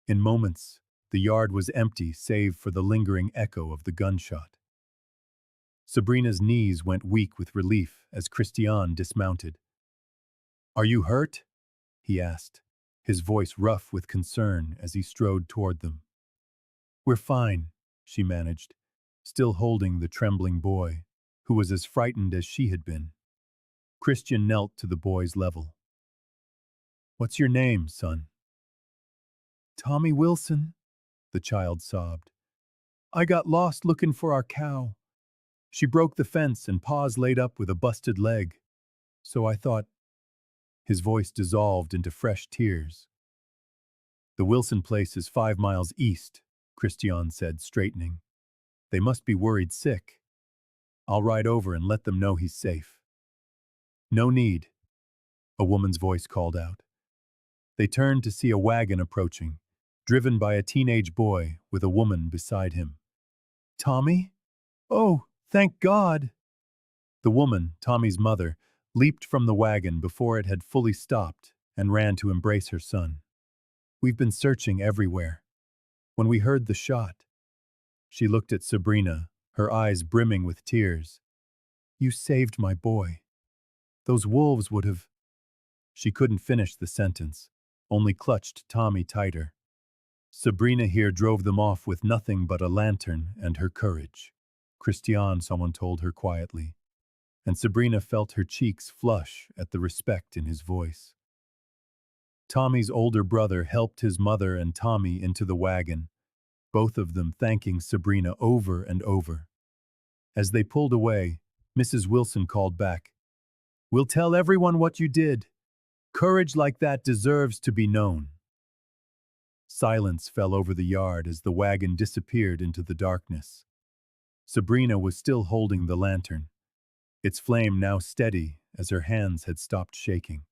In moments, the yard was empty save for the lingering echo of the gunshot. Sabrina's knees went weak with relief as Christian dismounted. "Are you hurt?" he asked, his voice rough with concern as he strode toward them. "We're fine," she managed, still holding the trembling boy, who was as frightened as she had been. Christian knelt to the boy's level. "What's your name, son?" "Tommy Wilson," the child sobbed. "I got lost looking for our cow. She broke the fence and paws laid up with a busted leg. So I thought, his voice dissolved into fresh tears. The Wilson place is 5 miles east, Christian said, straightening. They must be worried sick. I'll ride over and let them know he's safe. No need, a woman's voice called out. They turned to see a wagon approaching, driven by a teenage boy with a woman beside him. Tommy? Oh, thank God! The woman, Tommy's mother, leaped from the wagon before it had fully stopped and ran to embrace her son. We've been searching everywhere. When we heard the shot, she looked at Sabrina, her eyes brimming with tears. You saved my boy. Those wolves would have... She couldn't finish the sentence, only clutched Tommy tighter. Sabrina here drove them off with nothing but a lantern and her courage. Christian, someone told her quietly, and Sabrina felt her cheeks flush at the respect in his voice. Tommy's older brother helped his mother and Tommy into the wagon, both of them thanking Sabrina over and over. As they pulled away, Mrs. Wilson called back, "We'll tell everyone what you did. Courage like that deserves to be known." Silence fell over the yard as the wagon disappeared into the darkness. Sabrina was still holding the lantern, its flame now steady as her hands had stopped shaking.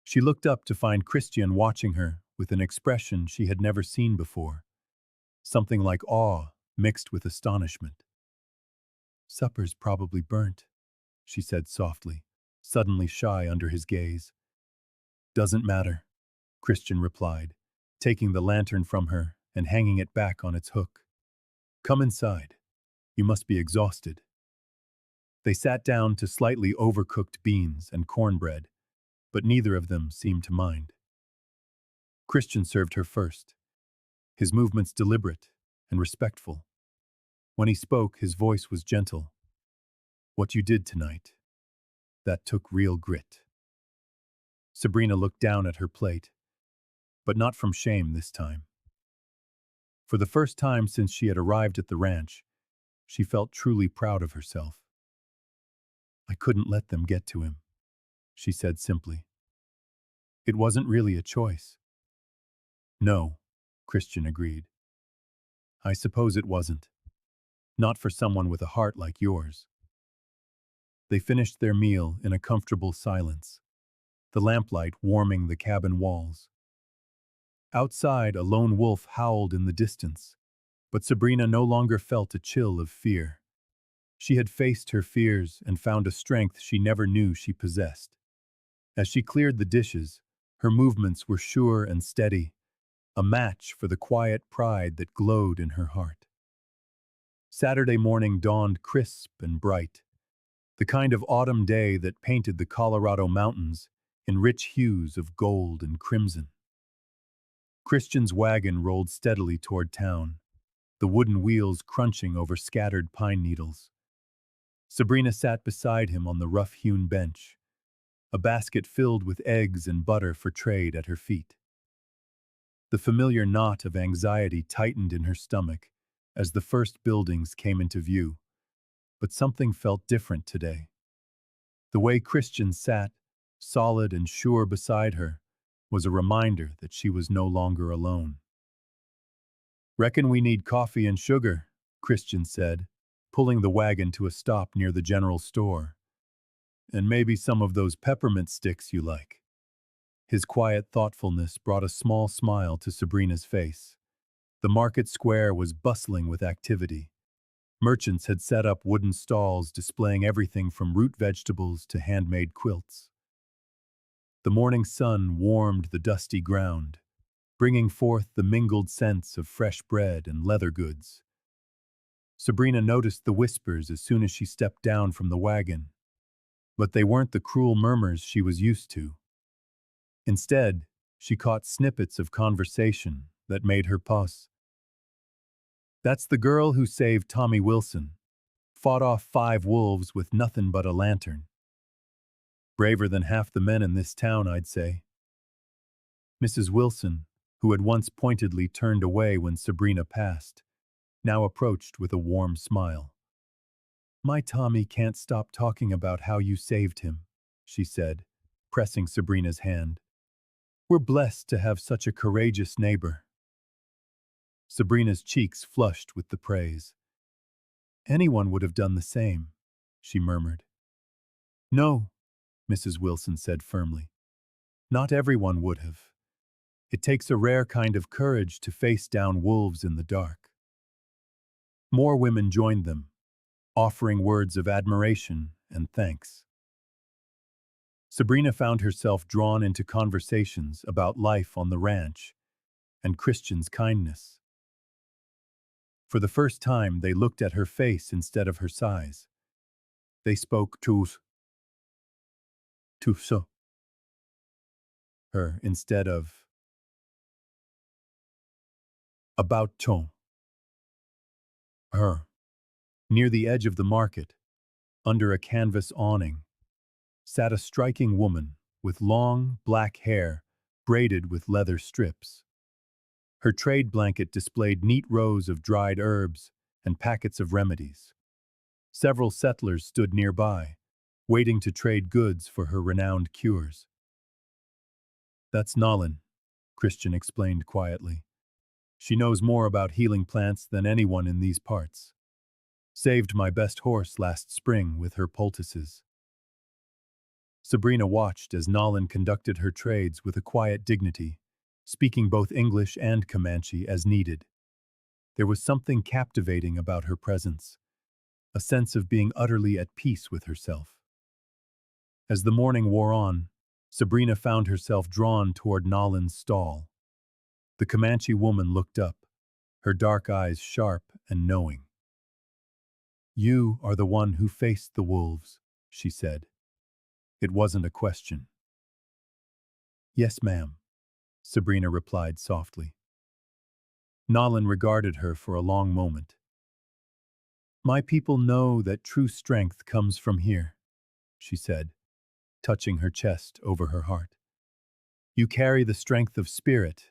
She looked up to find Christian watching her with an expression she had never seen before, something like awe mixed with astonishment. "Supper's probably burnt," she said softly, suddenly shy under his gaze. "Doesn't matter," Christian replied, taking the lantern from her and hanging it back on its hook. "Come inside. You must be exhausted." They sat down to slightly overcooked beans and cornbread, but neither of them seemed to mind. Christian served her first, his movements deliberate and respectful. When he spoke, his voice was gentle. "What you did tonight, that took real grit." Sabrina looked down at her plate, but not from shame this time. For the first time since she had arrived at the ranch, she felt truly proud of herself. "I couldn't let them get to him," she said simply. "It wasn't really a choice." "No," Christian agreed. "I suppose it wasn't. Not for someone with a heart like yours." They finished their meal in a comfortable silence, the lamplight warming the cabin walls. Outside, a lone wolf howled in the distance, but Sabrina no longer felt a chill of fear. She had faced her fears and found a strength she never knew she possessed. As she cleared the dishes, her movements were sure and steady, a match for the quiet pride that glowed in her heart. Saturday morning dawned crisp and bright, the kind of autumn day that painted the Colorado mountains in rich hues of gold and crimson. Christian's wagon rolled steadily toward town, the wooden wheels crunching over scattered pine needles. Sabrina sat beside him on the rough-hewn bench, a basket filled with eggs and butter for trade at her feet. The familiar knot of anxiety tightened in her stomach as the first buildings came into view, but something felt different today. The way Christian sat, solid and sure beside her, was a reminder that she was no longer alone. "Reckon we need coffee and sugar," Christian said, pulling the wagon to a stop near the general store. "And maybe some of those peppermint sticks you like." His quiet thoughtfulness brought a small smile to Sabrina's face. The market square was bustling with activity. Merchants had set up wooden stalls displaying everything from root vegetables to handmade quilts. The morning sun warmed the dusty ground, bringing forth the mingled scents of fresh bread and leather goods. Sabrina noticed the whispers as soon as she stepped down from the wagon, but they weren't the cruel murmurs she was used to. Instead, she caught snippets of conversation that made her pause. "That's the girl who saved Tommy Wilson. Fought off 5 wolves with nothing but a lantern. Braver than half the men in this town, I'd say." Mrs. Wilson, who had once pointedly turned away when Sabrina passed, now approached with a warm smile. My Tommy can't stop talking about how you saved him, she said, pressing Sabrina's hand. We're blessed to have such a courageous neighbor. Sabrina's cheeks flushed with the praise. Anyone would have done the same, she murmured. No, Mrs. Wilson said firmly. Not everyone would have. It takes a rare kind of courage to face down wolves in the dark. More women joined them, offering words of admiration and thanks. Sabrina found herself drawn into conversations about life on the ranch and Christian's kindness. For the first time, they looked at her face instead of her size. They spoke to so her instead of about to her. Near the edge of the market, under a canvas awning, sat a striking woman with long, black hair braided with leather strips. Her trade blanket displayed neat rows of dried herbs and packets of remedies. Several settlers stood nearby, waiting to trade goods for her renowned cures. That's Nalin, Christian explained quietly. She knows more about healing plants than anyone in these parts. Saved my best horse last spring with her poultices. Sabrina watched as Nalin conducted her trades with a quiet dignity, speaking both English and Comanche as needed. There was something captivating about her presence, a sense of being utterly at peace with herself. As the morning wore on, Sabrina found herself drawn toward Nalin's stall. The Comanche woman looked up, her dark eyes sharp and knowing. You are the one who faced the wolves, she said. It wasn't a question. Yes, ma'am, Sabrina replied softly. Nalin regarded her for a long moment. My people know that true strength comes from here, she said, touching her chest over her heart. You carry the strength of spirit,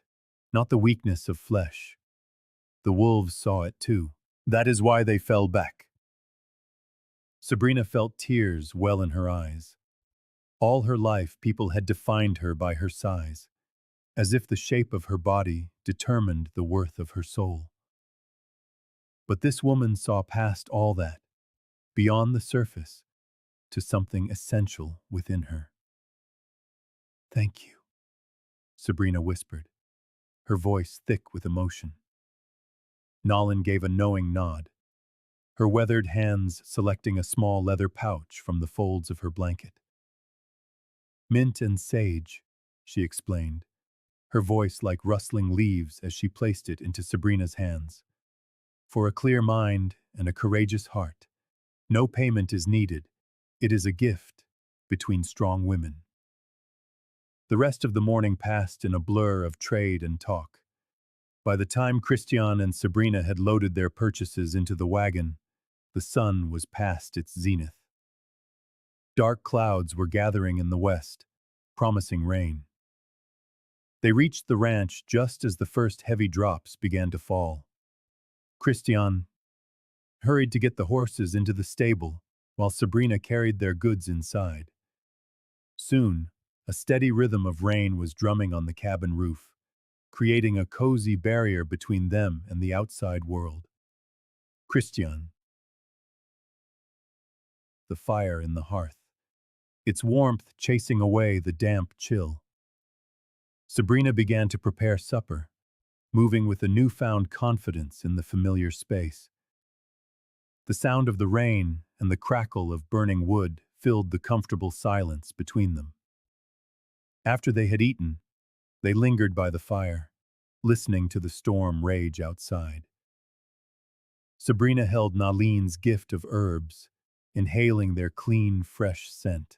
not the weakness of flesh. The wolves saw it too. That is why they fell back. Sabrina felt tears well in her eyes. All her life, people had defined her by her size, as if the shape of her body determined the worth of her soul. But this woman saw past all that, beyond the surface, to something essential within her. Thank you, Sabrina whispered, her voice thick with emotion. Nalin gave a knowing nod, her weathered hands selecting a small leather pouch from the folds of her blanket. Mint and sage, she explained, her voice like rustling leaves as she placed it into Sabrina's hands. For a clear mind and a courageous heart, no payment is needed. It is a gift between strong women. The rest of the morning passed in a blur of trade and talk. By the time Christian and Sabrina had loaded their purchases into the wagon, the sun was past its zenith. Dark clouds were gathering in the west, promising rain. They reached the ranch just as the first heavy drops began to fall. Christian hurried to get the horses into the stable, while Sabrina carried their goods inside. Soon, a steady rhythm of rain was drumming on the cabin roof, creating a cozy barrier between them and the outside world. Christian, the fire in the hearth, its warmth chasing away the damp chill. Sabrina began to prepare supper, moving with a newfound confidence in the familiar space. The sound of the rain and the crackle of burning wood filled the comfortable silence between them. After they had eaten, they lingered by the fire, listening to the storm rage outside. Sabrina held Nalin's gift of herbs, inhaling their clean, fresh scent.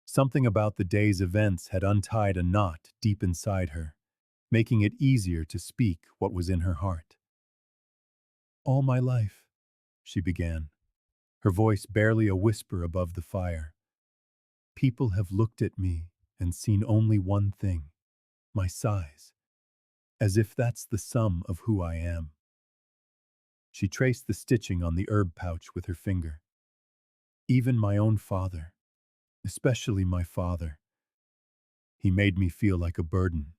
Something about the day's events had untied a knot deep inside her, making it easier to speak what was in her heart. All my life, she began, her voice barely a whisper above the fire. People have looked at me and seen only one thing, my size, as if that's the sum of who I am. She traced the stitching on the herb pouch with her finger. Even my own father, especially my father, he made me feel like a burden,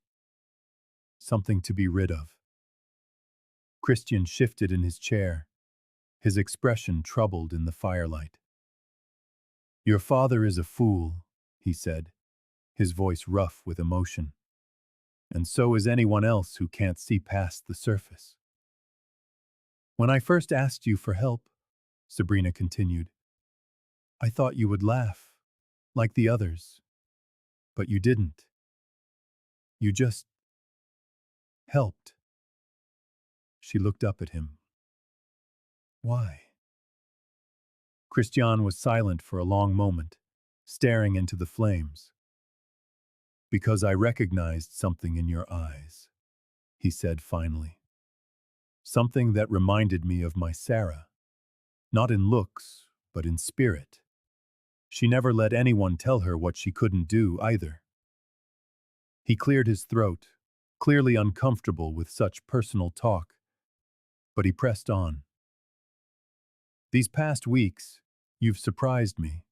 something to be rid of. Christian shifted in his chair, his expression troubled in the firelight. Your father is a fool, he said, his voice rough with emotion. And so is anyone else who can't see past the surface. When I first asked you for help, Sabrina continued, I thought you would laugh, like the others. But you didn't. You just helped. She looked up at him. Why? Christian was silent for a long moment, staring into the flames. Because I recognized something in your eyes, he said finally. Something that reminded me of my Sarah. Not in looks, but in spirit. She never let anyone tell her what she couldn't do either. He cleared his throat, clearly uncomfortable with such personal talk, but he pressed on. These past weeks, you've surprised me.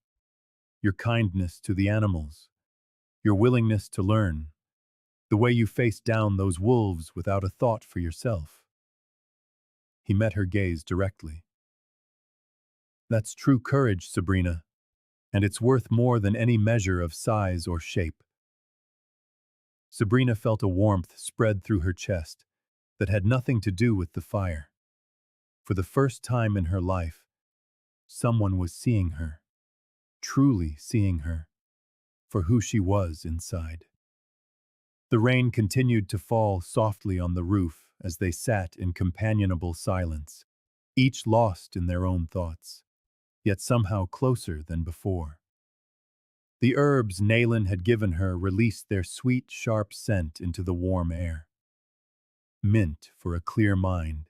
Your kindness to the animals, your willingness to learn, the way you faced down those wolves without a thought for yourself. He met her gaze directly. That's true courage, Sabrina, and it's worth more than any measure of size or shape. Sabrina felt a warmth spread through her chest that had nothing to do with the fire. For the first time in her life, someone was seeing her, truly seeing her, for who she was inside. The rain continued to fall softly on the roof as they sat in companionable silence, each lost in their own thoughts, yet somehow closer than before. The herbs Nayland had given her released their sweet, sharp scent into the warm air. Mint for a clear mind,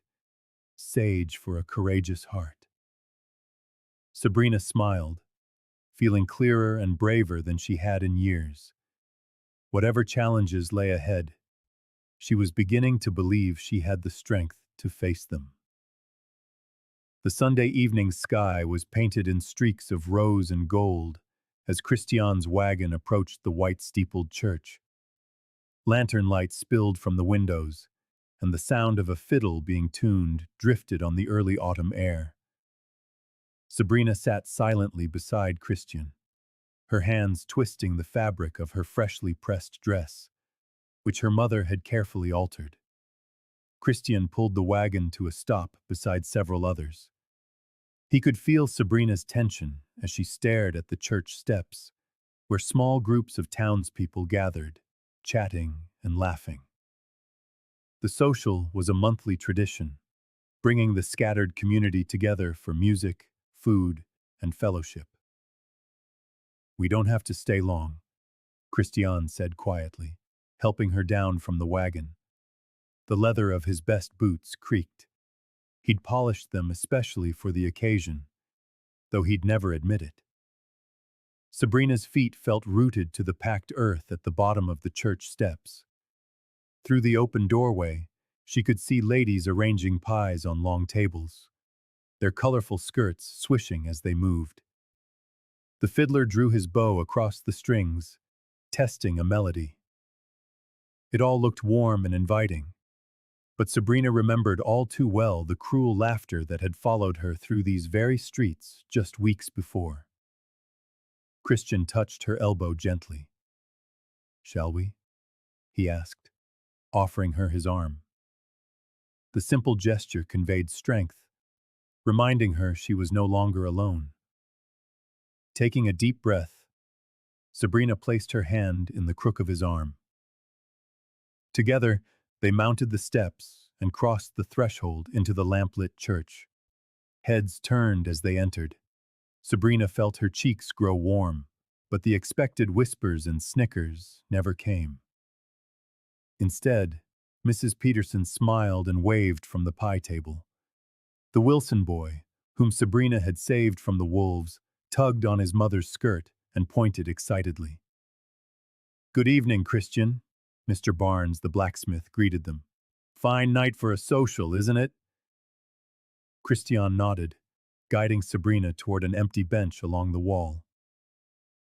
sage for a courageous heart. Sabrina smiled, feeling clearer and braver than she had in years. Whatever challenges lay ahead, she was beginning to believe she had the strength to face them. The Sunday evening sky was painted in streaks of rose and gold as Christian's wagon approached the white-steepled church. Lantern light spilled from the windows, and the sound of a fiddle being tuned drifted on the early autumn air. Sabrina sat silently beside Christian, her hands twisting the fabric of her freshly pressed dress, which her mother had carefully altered. Christian pulled the wagon to a stop beside several others. He could feel Sabrina's tension as she stared at the church steps, where small groups of townspeople gathered, chatting and laughing. The social was a monthly tradition, bringing the scattered community together for music, food, and fellowship. We don't have to stay long, Christian said quietly, helping her down from the wagon. The leather of his best boots creaked. He'd polished them especially for the occasion, though he'd never admit it. Sabrina's feet felt rooted to the packed earth at the bottom of the church steps. Through the open doorway, she could see ladies arranging pies on long tables, their colorful skirts swishing as they moved. The fiddler drew his bow across the strings, testing a melody. It all looked warm and inviting, but Sabrina remembered all too well the cruel laughter that had followed her through these very streets just weeks before. Christian touched her elbow gently. Shall we? He asked, offering her his arm. The simple gesture conveyed strength, reminding her she was no longer alone. Taking a deep breath, Sabrina placed her hand in the crook of his arm. Together, they mounted the steps and crossed the threshold into the lamplit church. Heads turned as they entered. Sabrina felt her cheeks grow warm, but the expected whispers and snickers never came. Instead, Mrs. Peterson smiled and waved from the pie table. The Wilson boy, whom Sabrina had saved from the wolves, tugged on his mother's skirt and pointed excitedly. Good evening, Christian, Mr. Barnes, the blacksmith, greeted them. Fine night for a social, isn't it? Christian nodded, guiding Sabrina toward an empty bench along the wall.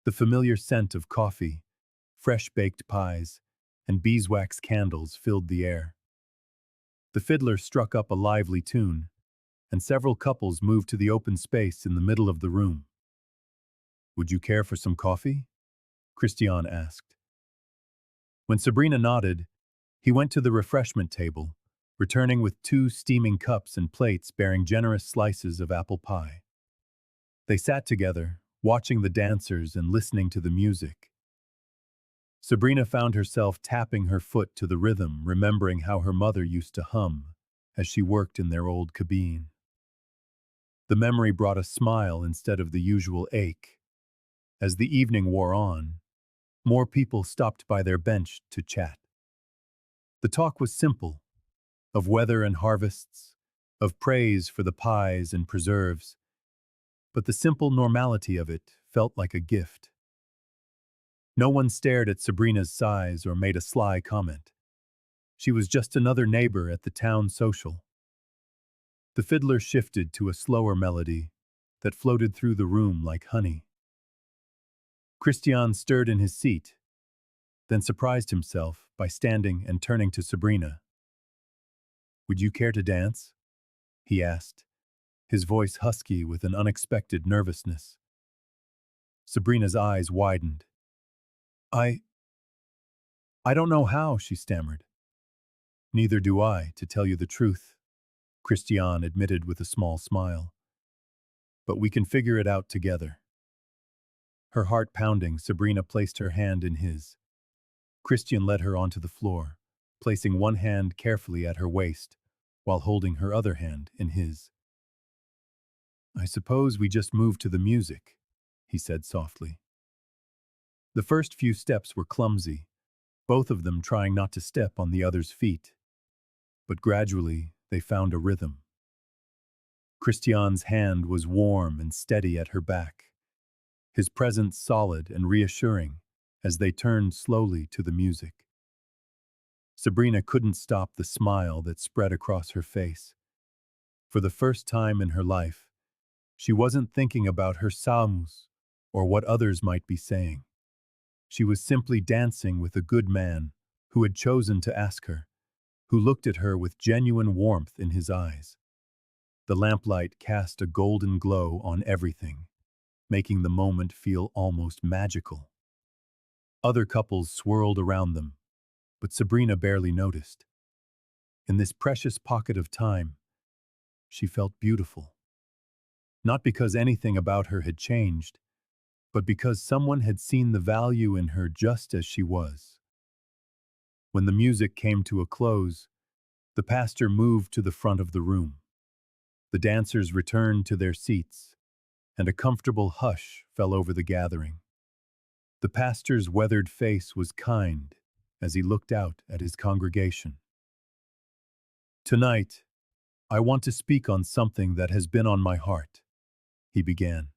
The familiar scent of coffee, fresh-baked pies, and beeswax candles filled the air. The fiddler struck up a lively tune, and several couples moved to the open space in the middle of the room. "Would you care for some coffee?" Christian asked. When Sabrina nodded, he went to the refreshment table, returning with 2 steaming cups and plates bearing generous slices of apple pie. They sat together, watching the dancers and listening to the music. Sabrina found herself tapping her foot to the rhythm, remembering how her mother used to hum as she worked in their old cabine. The memory brought a smile instead of the usual ache. As the evening wore on, more people stopped by their bench to chat. The talk was simple, of weather and harvests, of praise for the pies and preserves, but the simple normality of it felt like a gift. No one stared at Sabrina's size or made a sly comment. She was just another neighbor at the town social. The fiddler shifted to a slower melody that floated through the room like honey. Christian stirred in his seat, then surprised himself by standing and turning to Sabrina. "Would you care to dance?" he asked, his voice husky with an unexpected nervousness. Sabrina's eyes widened. I don't know how," she stammered. "Neither do I, to tell you the truth," Christian admitted with a small smile. "But we can figure it out together." Her heart pounding, Sabrina placed her hand in his. Christian led her onto the floor, placing one hand carefully at her waist, while holding her other hand in his. "I suppose we just move to the music," he said softly. The first few steps were clumsy, both of them trying not to step on the other's feet. But gradually, they found a rhythm. Christian's hand was warm and steady at her back, his presence solid and reassuring as they turned slowly to the music. Sabrina couldn't stop the smile that spread across her face. For the first time in her life, she wasn't thinking about her psalms or what others might be saying. She was simply dancing with a good man who had chosen to ask her, who looked at her with genuine warmth in his eyes. The lamplight cast a golden glow on everything, making the moment feel almost magical. Other couples swirled around them, but Sabrina barely noticed. In this precious pocket of time, she felt beautiful. Not because anything about her had changed, but because someone had seen the value in her just as she was. When the music came to a close, the pastor moved to the front of the room. The dancers returned to their seats, and a comfortable hush fell over the gathering. The pastor's weathered face was kind as he looked out at his congregation. "Tonight, I want to speak on something that has been on my heart," he began,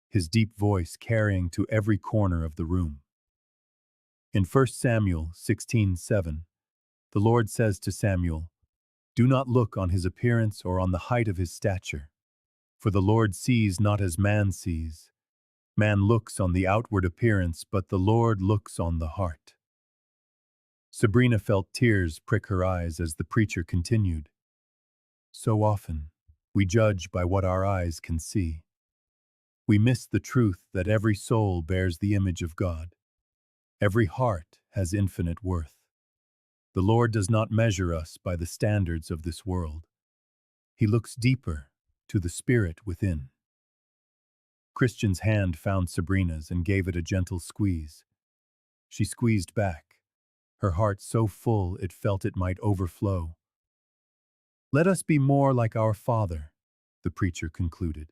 his deep voice carrying to every corner of the room. In 1 Samuel 16:7, the Lord says to Samuel, "Do not look on his appearance or on the height of his stature, for the Lord sees not as man sees. Man looks on the outward appearance, but the Lord looks on the heart." Sabrina felt tears prick her eyes as the preacher continued. So often, we judge by what our eyes can see. We miss the truth that every soul bears the image of God. Every heart has infinite worth. The Lord does not measure us by the standards of this world. He looks deeper, to the spirit within. Christian's hand found Sabrina's and gave it a gentle squeeze. She squeezed back, her heart so full it felt it might overflow. "Let us be more like our Father," the preacher concluded.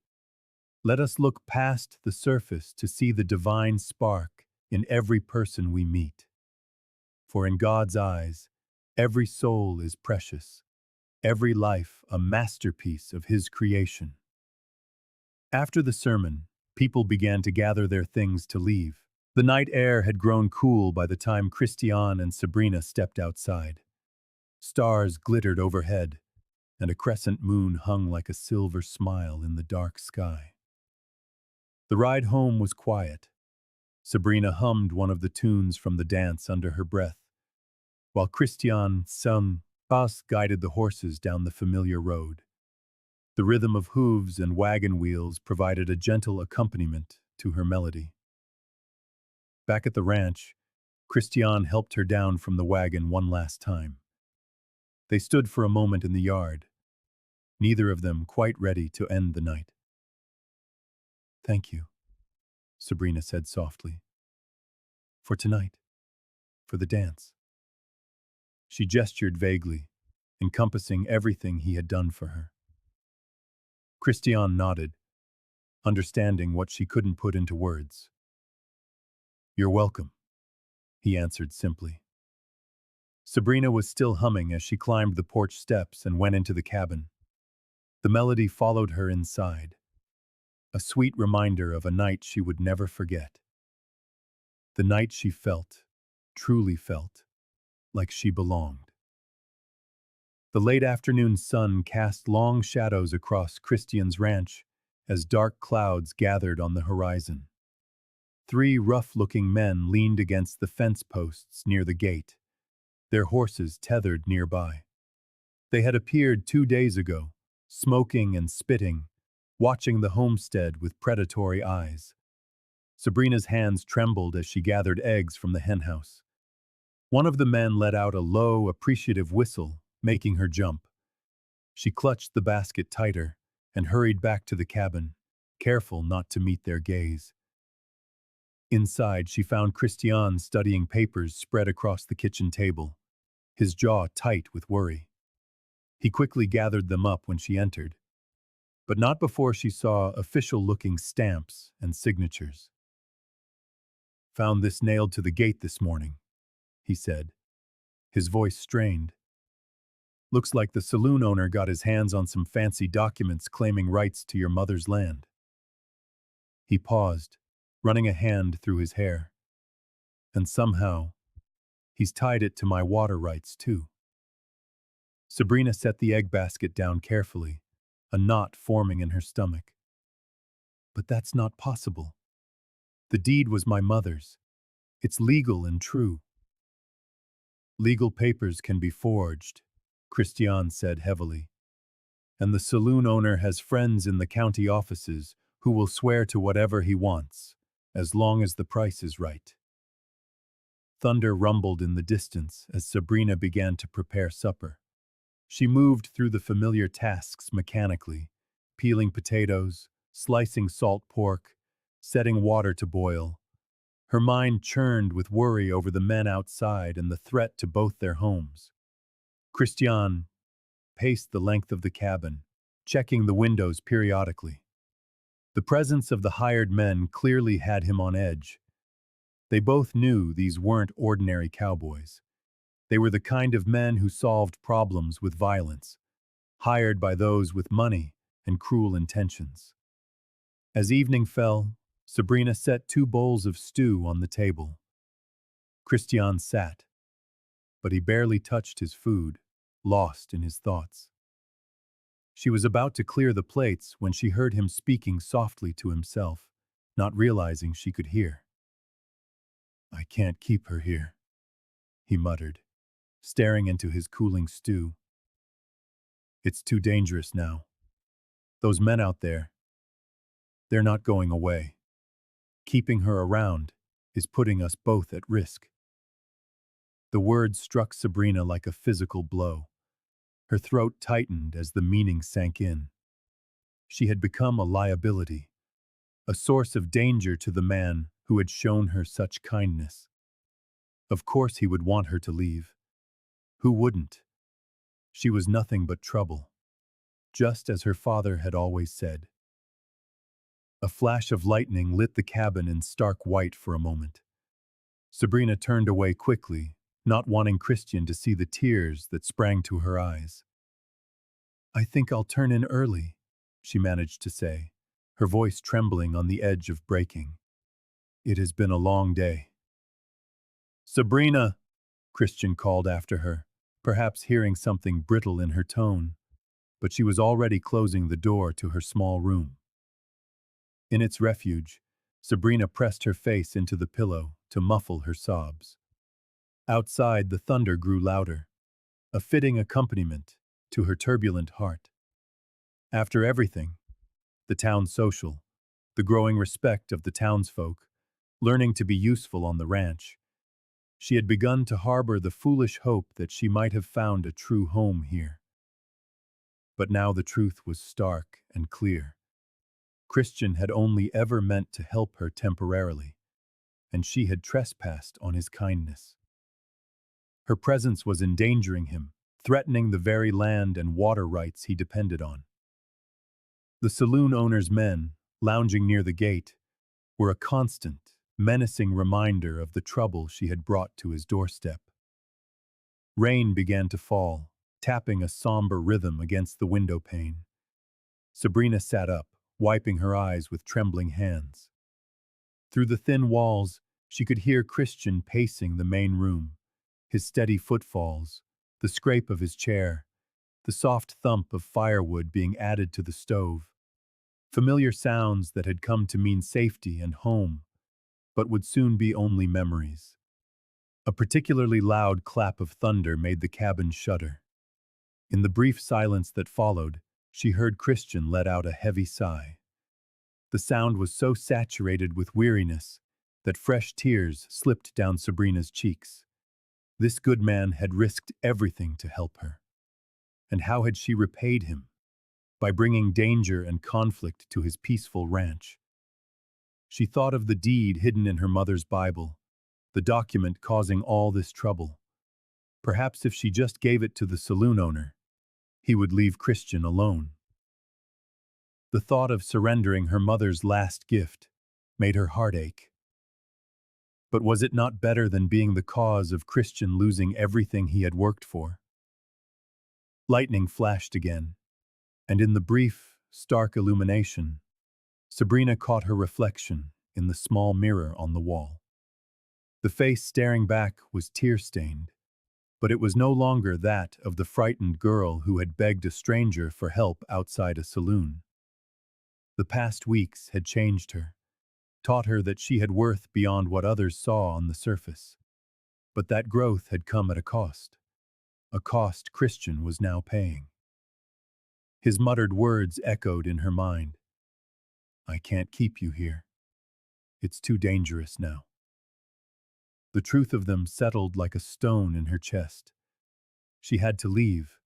"Let us look past the surface to see the divine spark in every person we meet. For in God's eyes, every soul is precious, every life a masterpiece of His creation." After the sermon, people began to gather their things to leave. The night air had grown cool by the time Christian and Sabrina stepped outside. Stars glittered overhead, and a crescent moon hung like a silver smile in the dark sky. The ride home was quiet. Sabrina hummed one of the tunes from the dance under her breath, while Christian sung bass guided the horses down the familiar road. The rhythm of hooves and wagon wheels provided a gentle accompaniment to her melody. Back at the ranch, Christian helped her down from the wagon one last time. They stood for a moment in the yard, neither of them quite ready to end the night. "Thank you," Sabrina said softly. "For tonight, for the dance." She gestured vaguely, encompassing everything he had done for her. Christian nodded, understanding what she couldn't put into words. "You're welcome," he answered simply. Sabrina was still humming as she climbed the porch steps and went into the cabin. The melody followed her inside, a sweet reminder of a night she would never forget. The night she felt, truly felt, like she belonged. The late afternoon sun cast long shadows across Christian's ranch as dark clouds gathered on the horizon. 3 rough-looking men leaned against the fence posts near the gate, their horses tethered nearby. They had appeared 2 days ago, smoking and spitting, watching the homestead with predatory eyes. Sabrina's hands trembled as she gathered eggs from the henhouse. One of the men let out a low, appreciative whistle, making her jump. She clutched the basket tighter and hurried back to the cabin, careful not to meet their gaze. Inside, she found Christian studying papers spread across the kitchen table, his jaw tight with worry. He quickly gathered them up when she entered, but not before she saw official-looking stamps and signatures. "Found this nailed to the gate this morning," he said, his voice strained. "Looks like the saloon owner got his hands on some fancy documents claiming rights to your mother's land." He paused, running a hand through his hair. "And somehow, he's tied it to my water rights, too." Sabrina set the egg basket down carefully, a knot forming in her stomach. "But that's not possible. The deed was my mother's. It's legal and true." "Legal papers can be forged," Christian said heavily. "And the saloon owner has friends in the county offices who will swear to whatever he wants, as long as the price is right." Thunder rumbled in the distance as Sabrina began to prepare supper. She moved through the familiar tasks mechanically, peeling potatoes, slicing salt pork, setting water to boil. Her mind churned with worry over the men outside and the threat to both their homes. Christian paced the length of the cabin, checking the windows periodically. The presence of the hired men clearly had him on edge. They both knew these weren't ordinary cowboys. They were the kind of men who solved problems with violence, hired by those with money and cruel intentions. As evening fell, Sabrina set 2 bowls of stew on the table. Christian sat, but he barely touched his food, lost in his thoughts. She was about to clear the plates when she heard him speaking softly to himself, not realizing she could hear. "I can't keep her here," he muttered, staring into his cooling stew. "It's too dangerous now. Those men out there, they're not going away. Keeping her around is putting us both at risk." The words struck Sabrina like a physical blow. Her throat tightened as the meaning sank in. She had become a liability, a source of danger to the man who had shown her such kindness. Of course he would want her to leave. Who wouldn't? She was nothing but trouble, just as her father had always said. A flash of lightning lit the cabin in stark white for a moment. Sabrina turned away quickly, not wanting Christian to see the tears that sprang to her eyes. "I think I'll turn in early," she managed to say, her voice trembling on the edge of breaking. "It has been a long day." "Sabrina!" Christian called after her, perhaps hearing something brittle in her tone. but she was already closing the door to her small room. In its refuge, Sabrina pressed her face into the pillow to muffle her sobs. Outside, the thunder grew louder, a fitting accompaniment to her turbulent heart. After everything, the town social, the growing respect of the townsfolk, learning to be useful on the ranch, she had begun to harbor the foolish hope that she might have found a true home here. But now the truth was stark and clear. Christian had only ever meant to help her temporarily, and she had trespassed on his kindness. Her presence was endangering him, threatening the very land and water rights he depended on. The saloon owner's men, lounging near the gate, were a constant, menacing reminder of the trouble she had brought to his doorstep. Rain began to fall, tapping a somber rhythm against the window pane. Sabrina sat up, wiping her eyes with trembling hands. Through the thin walls, she could hear Christian pacing the main room, his steady footfalls, the scrape of his chair, the soft thump of firewood being added to the stove. Familiar sounds that had come to mean safety and home, but would soon be only memories. A particularly loud clap of thunder made the cabin shudder. In the brief silence that followed, she heard Christian let out a heavy sigh. The sound was so saturated with weariness that fresh tears slipped down Sabrina's cheeks. This good man had risked everything to help her. And how had she repaid him? By bringing danger and conflict to his peaceful ranch. She thought of the deed hidden in her mother's Bible, the document causing all this trouble. Perhaps if she just gave it to the saloon owner, he would leave Christian alone. The thought of surrendering her mother's last gift made her heart ache. But was it not better than being the cause of Christian losing everything he had worked for? Lightning flashed again, and in the brief, stark illumination, Sabrina caught her reflection in the small mirror on the wall. The face staring back was tear-stained, but it was no longer that of the frightened girl who had begged a stranger for help outside a saloon. The past weeks had changed her, taught her that she had worth beyond what others saw on the surface. But that growth had come at a cost Christian was now paying. His muttered words echoed in her mind. "I can't keep you here. It's too dangerous now." The truth of them settled like a stone in her chest. She had to leave,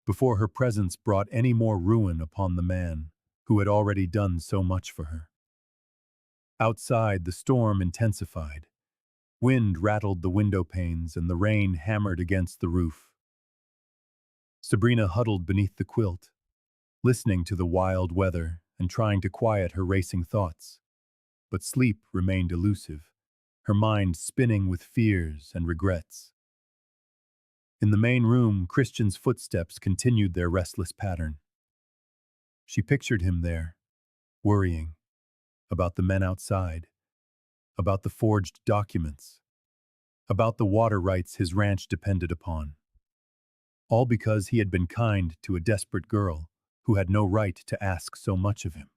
before her presence brought any more ruin upon the man who had already done so much for her. Outside, the storm intensified. Wind rattled the window panes and the rain hammered against the roof. Sabrina huddled beneath the quilt, listening to the wild weather and trying to quiet her racing thoughts. But sleep remained elusive, her mind spinning with fears and regrets. In the main room, Christian's footsteps continued their restless pattern. She pictured him there, worrying about the men outside, about the forged documents, about the water rights his ranch depended upon. All because he had been kind to a desperate girl who had no right to ask so much of him.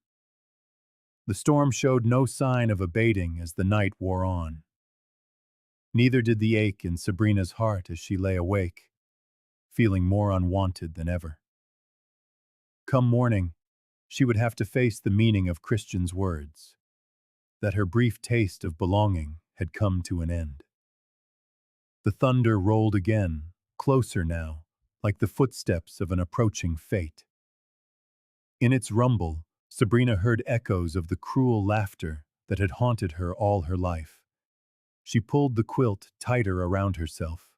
The storm showed no sign of abating as the night wore on. Neither did the ache in Sabrina's heart as she lay awake, feeling more unwanted than ever. Come morning, she would have to face the meaning of Christian's words, that her brief taste of belonging had come to an end. The thunder rolled again, closer now, like the footsteps of an approaching fate. In its rumble, Sabrina heard echoes of the cruel laughter that had haunted her all her life. She pulled the quilt tighter around herself,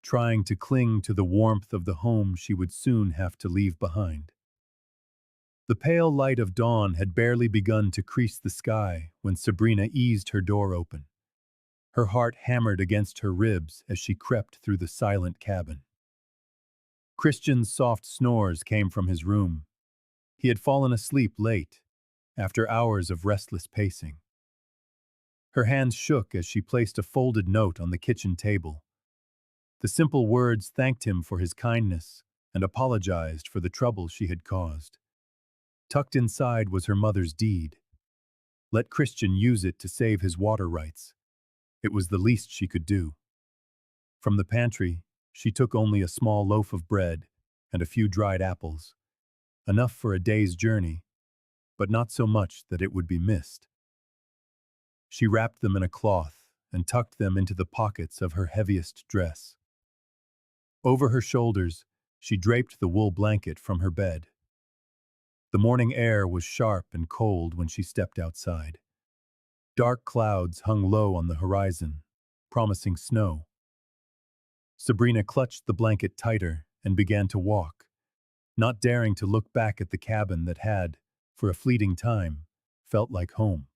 trying to cling to the warmth of the home she would soon have to leave behind. The pale light of dawn had barely begun to crease the sky when Sabrina eased her door open. Her heart hammered against her ribs as she crept through the silent cabin. Christian's soft snores came from his room. He had fallen asleep late, after hours of restless pacing. Her hands shook as she placed a folded note on the kitchen table. The simple words thanked him for his kindness and apologized for the trouble she had caused. Tucked inside was her mother's deed. Let Christian use it to save his water rights. It was the least she could do. From the pantry, she took only a small loaf of bread and a few dried apples, enough for a day's journey, but not so much that it would be missed. She wrapped them in a cloth and tucked them into the pockets of her heaviest dress. Over her shoulders, she draped the wool blanket from her bed. The morning air was sharp and cold when she stepped outside. Dark clouds hung low on the horizon, promising snow. Sabrina clutched the blanket tighter and began to walk, not daring to look back at the cabin that had, for a fleeting time, felt like home.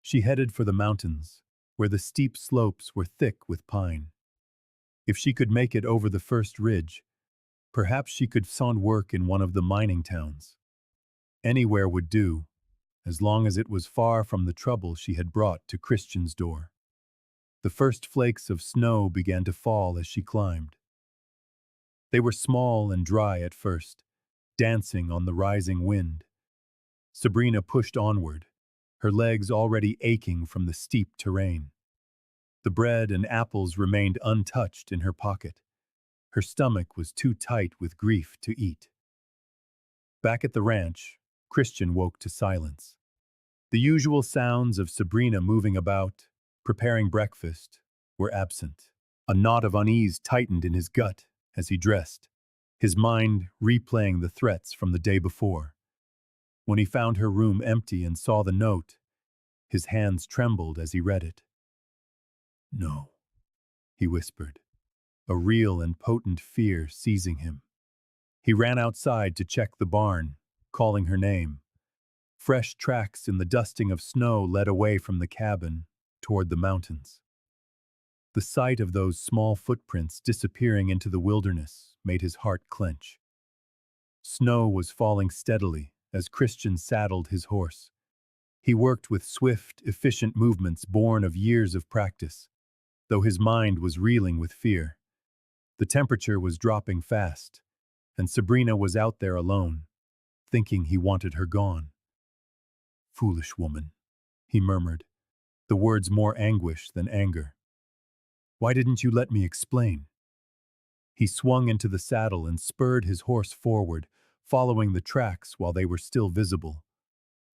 She headed for the mountains, where the steep slopes were thick with pine. If she could make it over the first ridge, perhaps she could find work in one of the mining towns. Anywhere would do, as long as it was far from the trouble she had brought to Christian's door. The first flakes of snow began to fall as she climbed. They were small and dry at first, dancing on the rising wind. Sabrina pushed onward, her legs already aching from the steep terrain. The bread and apples remained untouched in her pocket. Her stomach was too tight with grief to eat. Back at the ranch, Christian woke to silence. The usual sounds of Sabrina moving about, preparing breakfast, were absent. A knot of unease tightened in his gut as he dressed, his mind replaying the threats from the day before. When he found her room empty and saw the note, his hands trembled as he read it. "No," he whispered, a real and potent fear seizing him. He ran outside to check the barn, calling her name. Fresh tracks in the dusting of snow led away from the cabin, toward the mountains. The sight of those small footprints disappearing into the wilderness made his heart clench. Snow was falling steadily as Christian saddled his horse. He worked with swift, efficient movements born of years of practice, though his mind was reeling with fear. The temperature was dropping fast, and Sabrina was out there alone, thinking he wanted her gone. "Foolish woman," he murmured, the words more anguish than anger. "Why didn't you let me explain?" He swung into the saddle and spurred his horse forward, following the tracks while they were still visible.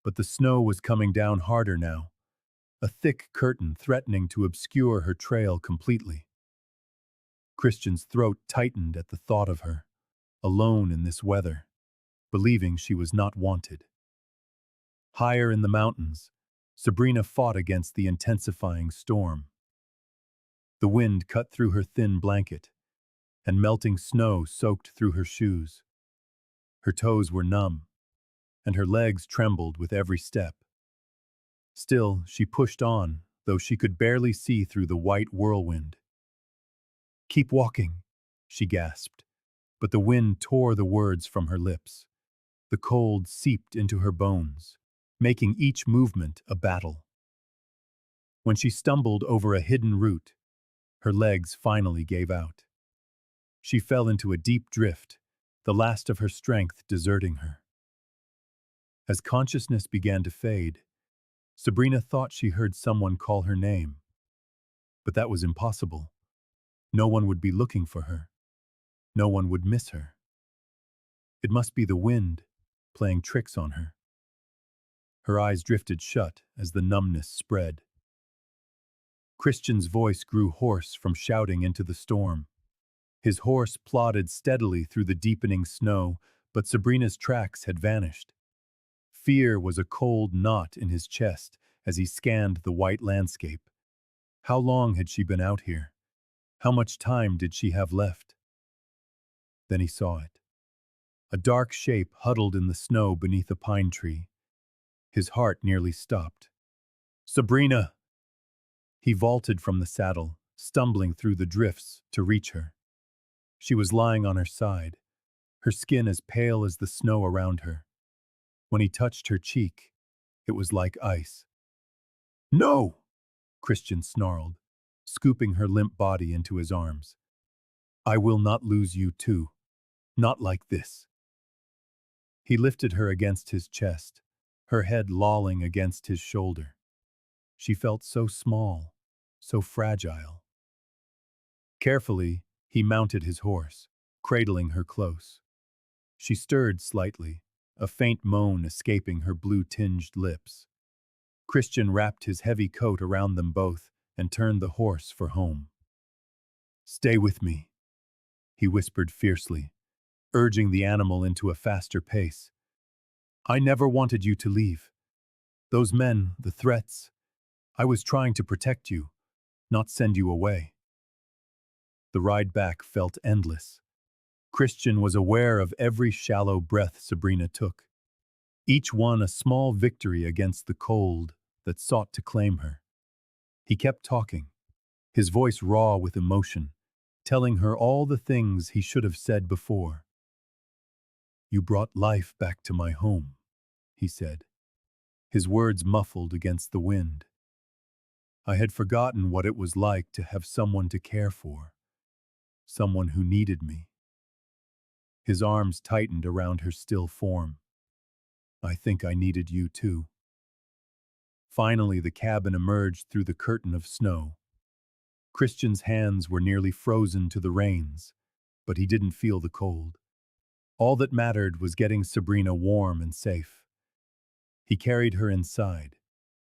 But the snow was coming down harder now, a thick curtain threatening to obscure her trail completely. Christian's throat tightened at the thought of her, alone in this weather, believing she was not wanted. Higher in the mountains, Sabrina fought against the intensifying storm. The wind cut through her thin blanket, and melting snow soaked through her shoes. Her toes were numb, and her legs trembled with every step. Still, she pushed on, though she could barely see through the white whirlwind. "Keep walking," she gasped, but the wind tore the words from her lips. The cold seeped into her bones, making each movement a battle. When she stumbled over a hidden root, her legs finally gave out. She fell into a deep drift, the last of her strength deserting her. As consciousness began to fade, Sabrina thought she heard someone call her name. But that was impossible. No one would be looking for her. No one would miss her. It must be the wind, playing tricks on her. Her eyes drifted shut as the numbness spread. Christian's voice grew hoarse from shouting into the storm. His horse plodded steadily through the deepening snow, but Sabrina's tracks had vanished. Fear was a cold knot in his chest as he scanned the white landscape. How long had she been out here? How much time did she have left? Then he saw it. A dark shape huddled in the snow beneath a pine tree. His heart nearly stopped. "Sabrina!" He vaulted from the saddle, stumbling through the drifts to reach her. She was lying on her side, her skin as pale as the snow around her. When he touched her cheek, it was like ice. "No!" Christian snarled, scooping her limp body into his arms. "I will not lose you too. Not like this. He lifted her against his chest, her head lolling against his shoulder. She felt so small, so fragile. Carefully, he mounted his horse, cradling her close. She stirred slightly, a faint moan escaping her blue-tinged lips. Christian wrapped his heavy coat around them both and turned the horse for home. "Stay with me," he whispered fiercely, urging the animal into a faster pace. "I never wanted you to leave. Those men, the threats, I was trying to protect you, not send you away." The ride back felt endless. Christian was aware of every shallow breath Sabrina took, each one a small victory against the cold that sought to claim her. He kept talking, his voice raw with emotion, telling her all the things he should have said before. "You brought life back to my home," he said, his words muffled against the wind. "I had forgotten what it was like to have someone to care for, someone who needed me." His arms tightened around her still form. "I think I needed you too." Finally, the cabin emerged through the curtain of snow. Christian's hands were nearly frozen to the reins, but he didn't feel the cold. All that mattered was getting Sabrina warm and safe. He carried her inside,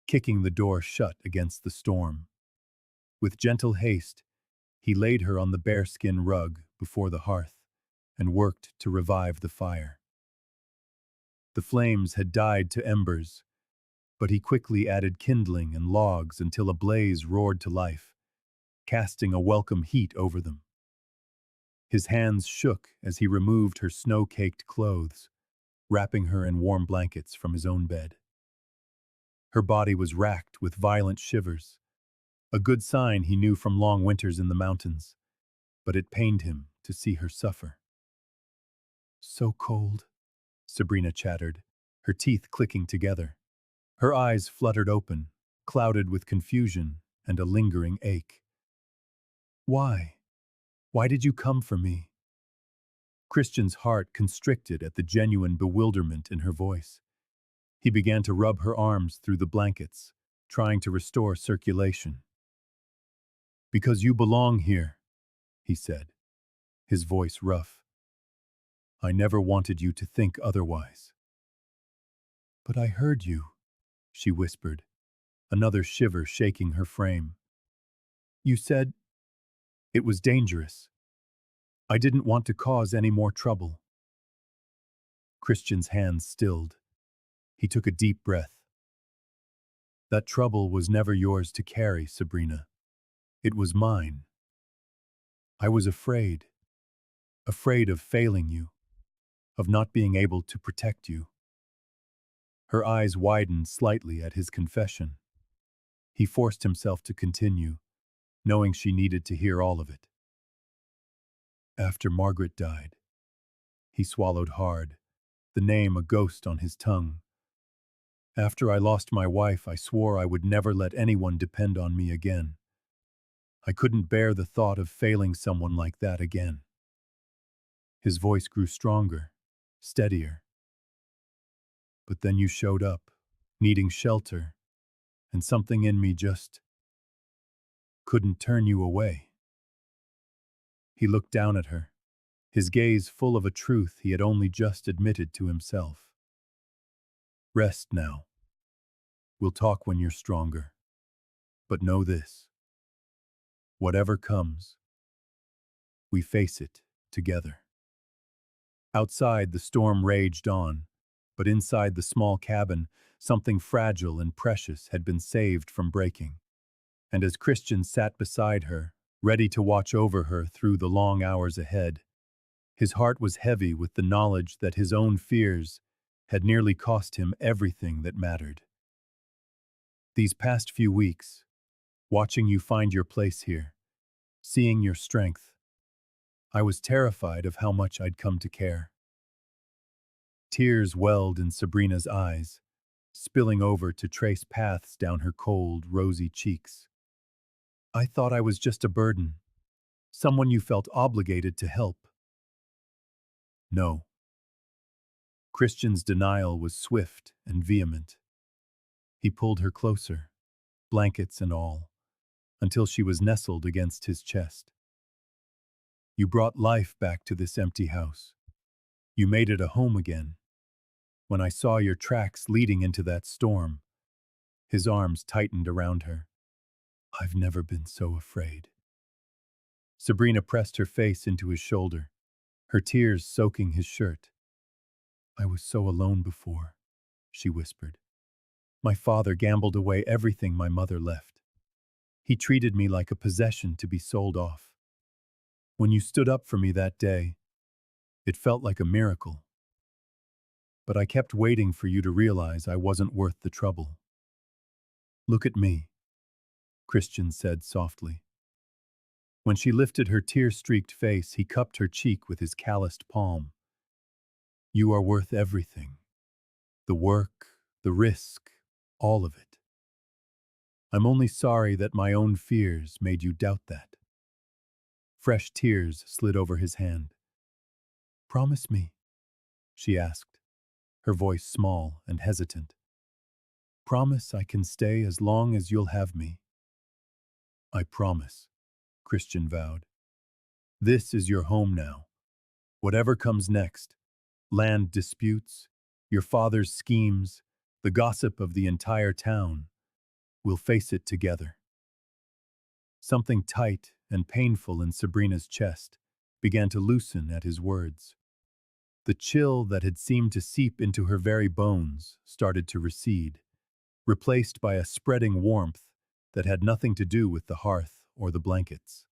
kicking the door shut against the storm. With gentle haste, he laid her on the bearskin rug before the hearth and worked to revive the fire. The flames had died to embers, but he quickly added kindling and logs until a blaze roared to life, casting a welcome heat over them. His hands shook as he removed her snow-caked clothes, wrapping her in warm blankets from his own bed. Her body was racked with violent shivers, a good sign he knew from long winters in the mountains, but it pained him to see her suffer. "So cold," Sabrina chattered, her teeth clicking together. Her eyes fluttered open, clouded with confusion and a lingering ache. "Why? Why did you come for me?" Christian's heart constricted at the genuine bewilderment in her voice. He began to rub her arms through the blankets, trying to restore circulation. "Because you belong here," he said, his voice rough. "I never wanted you to think otherwise." "But I heard you," she whispered, another shiver shaking her frame. "You said it was dangerous. I didn't want to cause any more trouble." Christian's hands stilled. He took a deep breath. "That trouble was never yours to carry, Sabrina. It was mine. I was afraid of failing you, of not being able to protect you." Her eyes widened slightly at his confession. He forced himself to continue, knowing she needed to hear all of it. "After Margaret died," he swallowed hard, the name a ghost on his tongue. "After I lost my wife, I swore I would never let anyone depend on me again. I couldn't bear the thought of failing someone like that again." His voice grew stronger, steadier. "But then you showed up, needing shelter, and something in me just couldn't turn you away." He looked down at her, his gaze full of a truth he had only just admitted to himself. "Rest now. We'll talk when you're stronger. But know this. Whatever comes, we face it together." Outside, the storm raged on, but inside the small cabin, something fragile and precious had been saved from breaking. And as Christian sat beside her, ready to watch over her through the long hours ahead, his heart was heavy with the knowledge that his own fears had nearly cost him everything that mattered. "These past few weeks, watching you find your place here, seeing your strength, I was terrified of how much I'd come to care." Tears welled in Sabrina's eyes, spilling over to trace paths down her cold, rosy cheeks. "I thought I was just a burden, someone you felt obligated to help." No. Christian's denial was swift and vehement. He pulled her closer, blankets and all, until she was nestled against his chest. You brought life back to this empty house. You made it a home again. When I saw your tracks leading into that storm, his arms tightened around her. I've never been so afraid. Sabrina pressed her face into his shoulder, her tears soaking his shirt. I was so alone before, she whispered. My father gambled away everything my mother left. He treated me like a possession to be sold off. When you stood up for me that day, it felt like a miracle. But I kept waiting for you to realize I wasn't worth the trouble. Look at me, Christian said softly. When she lifted her tear-streaked face, he cupped her cheek with his calloused palm. You are worth everything. The work, the risk, all of it. I'm only sorry that my own fears made you doubt that. Fresh tears slid over his hand. Promise me, she asked, her voice small and hesitant. Promise I can stay as long as you'll have me. I promise, Christian vowed. This is your home now. Whatever comes next, land disputes, your father's schemes, the gossip of the entire town, we'll face it together. Something tight and painful in Sabrina's chest began to loosen at his words. The chill that had seemed to seep into her very bones started to recede, replaced by a spreading warmth that had nothing to do with the hearth or the blankets.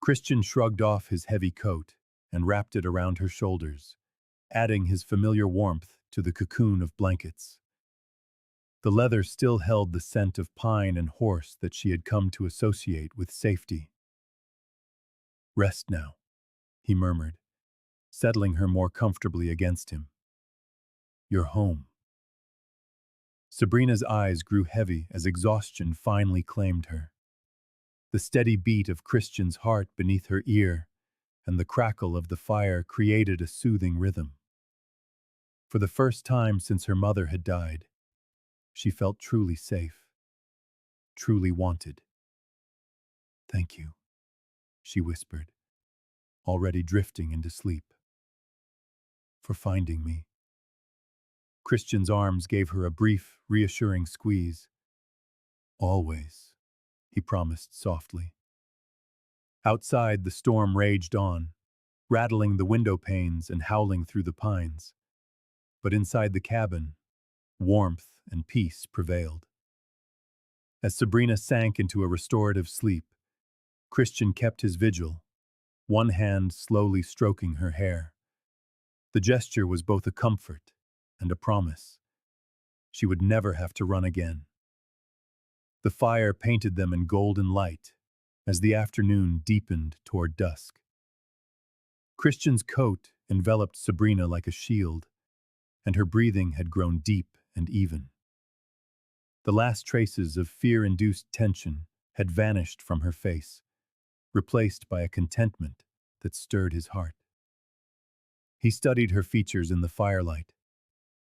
Christian shrugged off his heavy coat and wrapped it around her shoulders, adding his familiar warmth to the cocoon of blankets. The leather still held the scent of pine and horse that she had come to associate with safety. Rest now, he murmured, settling her more comfortably against him. You're home. Sabrina's eyes grew heavy as exhaustion finally claimed her. The steady beat of Christian's heart beneath her ear and the crackle of the fire created a soothing rhythm. For the first time since her mother had died, she felt truly safe, truly wanted. Thank you, she whispered, already drifting into sleep. For finding me. Christian's arms gave her a brief, reassuring squeeze. Always, he promised softly. Outside, the storm raged on, rattling the window panes and howling through the pines. But inside the cabin, warmth and peace prevailed. As Sabrina sank into a restorative sleep, Christian kept his vigil, one hand slowly stroking her hair. The gesture was both a comfort and a promise. She would never have to run again. The fire painted them in golden light as the afternoon deepened toward dusk. Christian's coat enveloped Sabrina like a shield, and her breathing had grown deep and even. The last traces of fear-induced tension had vanished from her face, replaced by a contentment that stirred his heart. He studied her features in the firelight.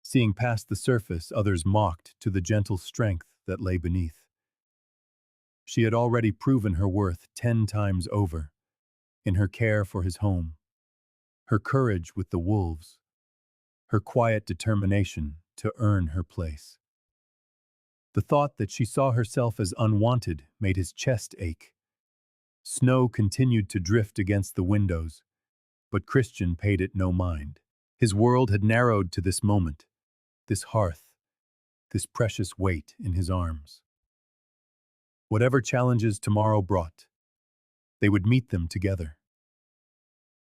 Seeing past the surface, others mocked to the gentle strength that lay beneath. She had already proven her worth 10 times over, in her care for his home, her courage with the wolves, her quiet determination to earn her place. The thought that she saw herself as unwanted made his chest ache. Snow continued to drift against the windows, but Christian paid it no mind. His world had narrowed to this moment, this hearth, this precious weight in his arms. Whatever challenges tomorrow brought, they would meet them together.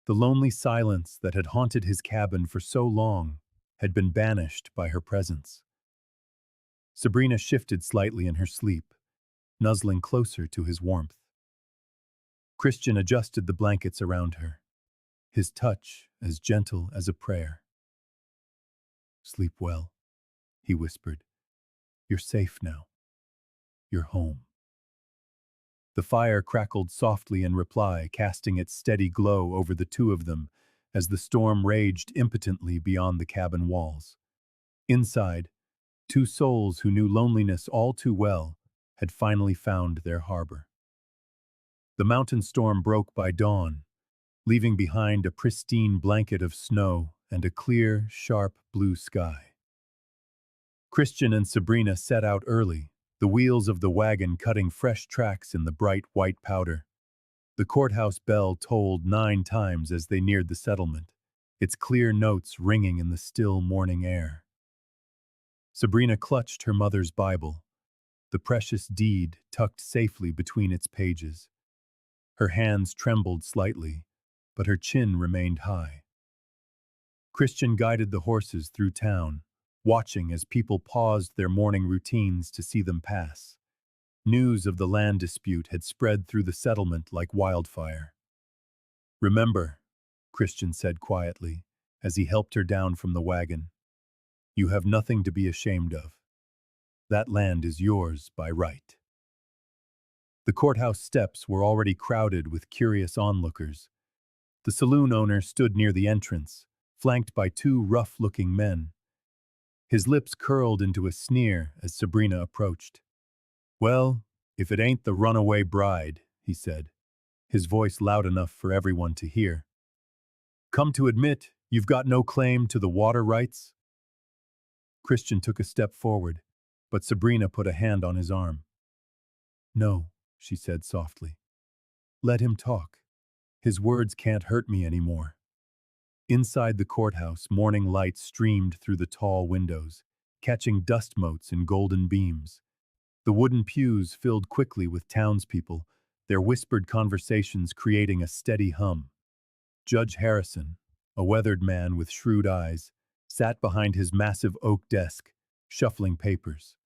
The lonely silence that had haunted his cabin for so long had been banished by her presence. Sabrina shifted slightly in her sleep, nuzzling closer to his warmth. Christian adjusted the blankets around her, his touch as gentle as a prayer. Sleep well, he whispered. You're safe now. You're home. The fire crackled softly in reply, casting its steady glow over the two of them as the storm raged impotently beyond the cabin walls. Inside, two souls who knew loneliness all too well had finally found their harbor. The mountain storm broke by dawn, leaving behind a pristine blanket of snow and a clear, sharp blue sky. Christian and Sabrina set out early, the wheels of the wagon cutting fresh tracks in the bright white powder. The courthouse bell tolled 9 times as they neared the settlement, its clear notes ringing in the still morning air. Sabrina clutched her mother's Bible, the precious deed tucked safely between its pages. Her hands trembled slightly, but her chin remained high. Christian guided the horses through town, watching as people paused their morning routines to see them pass. News of the land dispute had spread through the settlement like wildfire. "Remember," Christian said quietly, as he helped her down from the wagon, "you have nothing to be ashamed of. That land is yours by right." The courthouse steps were already crowded with curious onlookers. The saloon owner stood near the entrance, flanked by 2 rough-looking men. His lips curled into a sneer as Sabrina approached. "Well, if it ain't the runaway bride," he said, his voice loud enough for everyone to hear. "Come to admit you've got no claim to the water rights?" Christian took a step forward, but Sabrina put a hand on his arm. "No," she said softly. "Let him talk. His words can't hurt me anymore." Inside the courthouse, morning light streamed through the tall windows, catching dust motes in golden beams. The wooden pews filled quickly with townspeople, their whispered conversations creating a steady hum. Judge Harrison, a weathered man with shrewd eyes, sat behind his massive oak desk, shuffling papers.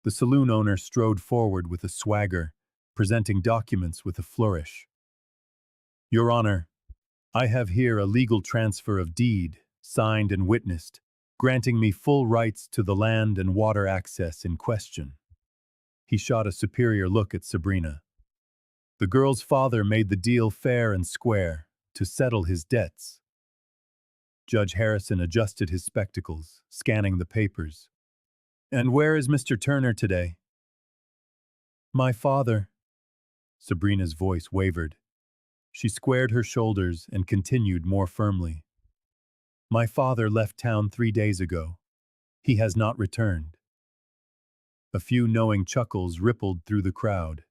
The saloon owner strode forward with a swagger, presenting documents with a flourish. "Your Honor, I have here a legal transfer of deed, signed and witnessed, granting me full rights to the land and water access in question." He shot a superior look at Sabrina. "The girl's father made the deal fair and square, to settle his debts." Judge Harrison adjusted his spectacles, scanning the papers. "And where is Mr. Turner today?" "My father." Sabrina's voice wavered. She squared her shoulders and continued more firmly. "My father left town 3 days ago. He has not returned." A few knowing chuckles rippled through the crowd.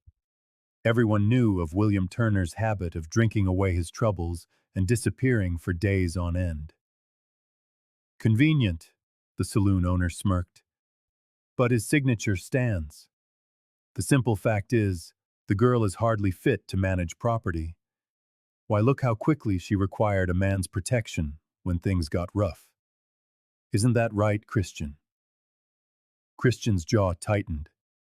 Everyone knew of William Turner's habit of drinking away his troubles and disappearing for days on end. "Convenient," the saloon owner smirked. "But his signature stands. The simple fact is, the girl is hardly fit to manage property. Why, look how quickly she required a man's protection when things got rough. Isn't that right, Christian?" Christian's jaw tightened,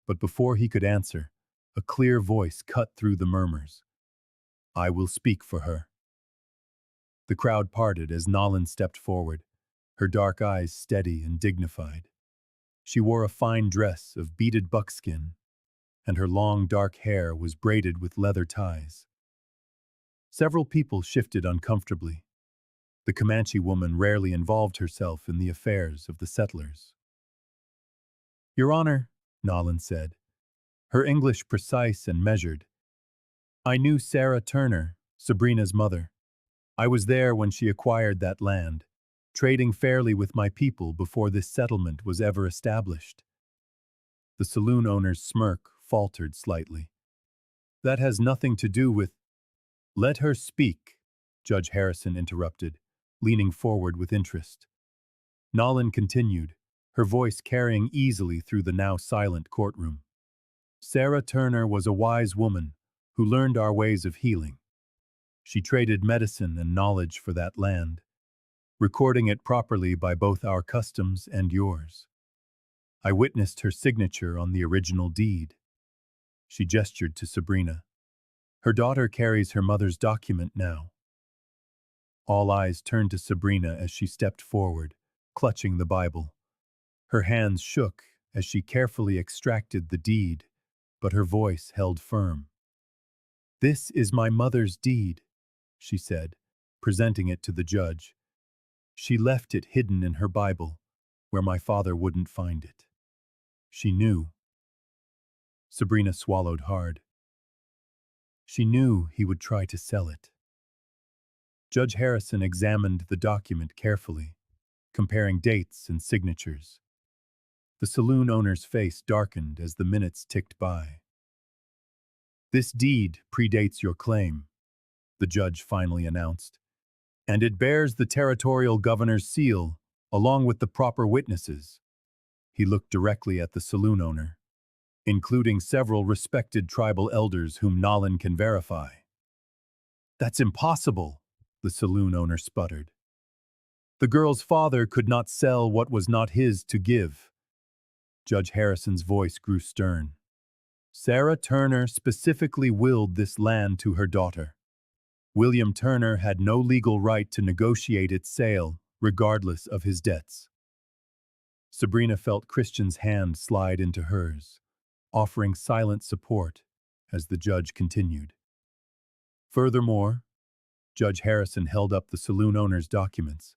but before he could answer, a clear voice cut through the murmurs. "I will speak for her." The crowd parted as Nolan stepped forward, her dark eyes steady and dignified. She wore a fine dress of beaded buckskin, and her long dark hair was braided with leather ties. Several people shifted uncomfortably. The Comanche woman rarely involved herself in the affairs of the settlers. "Your Honor," Nolan said, her English precise and measured, "I knew Sarah Turner, Sabrina's mother. I was there when she acquired that land, trading fairly with my people before this settlement was ever established." The saloon owner's smirk faltered slightly. "That has nothing to do with—" "Let her speak," Judge Harrison interrupted, leaning forward with interest. Nolan continued, her voice carrying easily through the now silent courtroom. "Sarah Turner was a wise woman who learned our ways of healing. She traded medicine and knowledge for that land, recording it properly by both our customs and yours. I witnessed her signature on the original deed." She gestured to Sabrina. "Her daughter carries her mother's document now." All eyes turned to Sabrina as she stepped forward, clutching the Bible. Her hands shook as she carefully extracted the deed, but her voice held firm. "This is my mother's deed," she said, presenting it to the judge. She left it hidden in her Bible, where my father wouldn't find it. She knew. Sabrina swallowed hard. She knew he would try to sell it. Judge Harrison examined the document carefully, comparing dates and signatures. The saloon owner's face darkened as the minutes ticked by. "This deed predates your claim," the judge finally announced, "and it bears the territorial governor's seal, along with the proper witnesses." He looked directly at the saloon owner, "including several respected tribal elders whom Nolan can verify." "That's impossible," the saloon owner sputtered. "The girl's father could not sell what was not his to give." Judge Harrison's voice grew stern. "Sarah Turner specifically willed this land to her daughter. William Turner had no legal right to negotiate its sale, regardless of his debts." Sabrina felt Christian's hand slide into hers, offering silent support as the judge continued. "Furthermore," Judge Harrison held up the saloon owner's documents,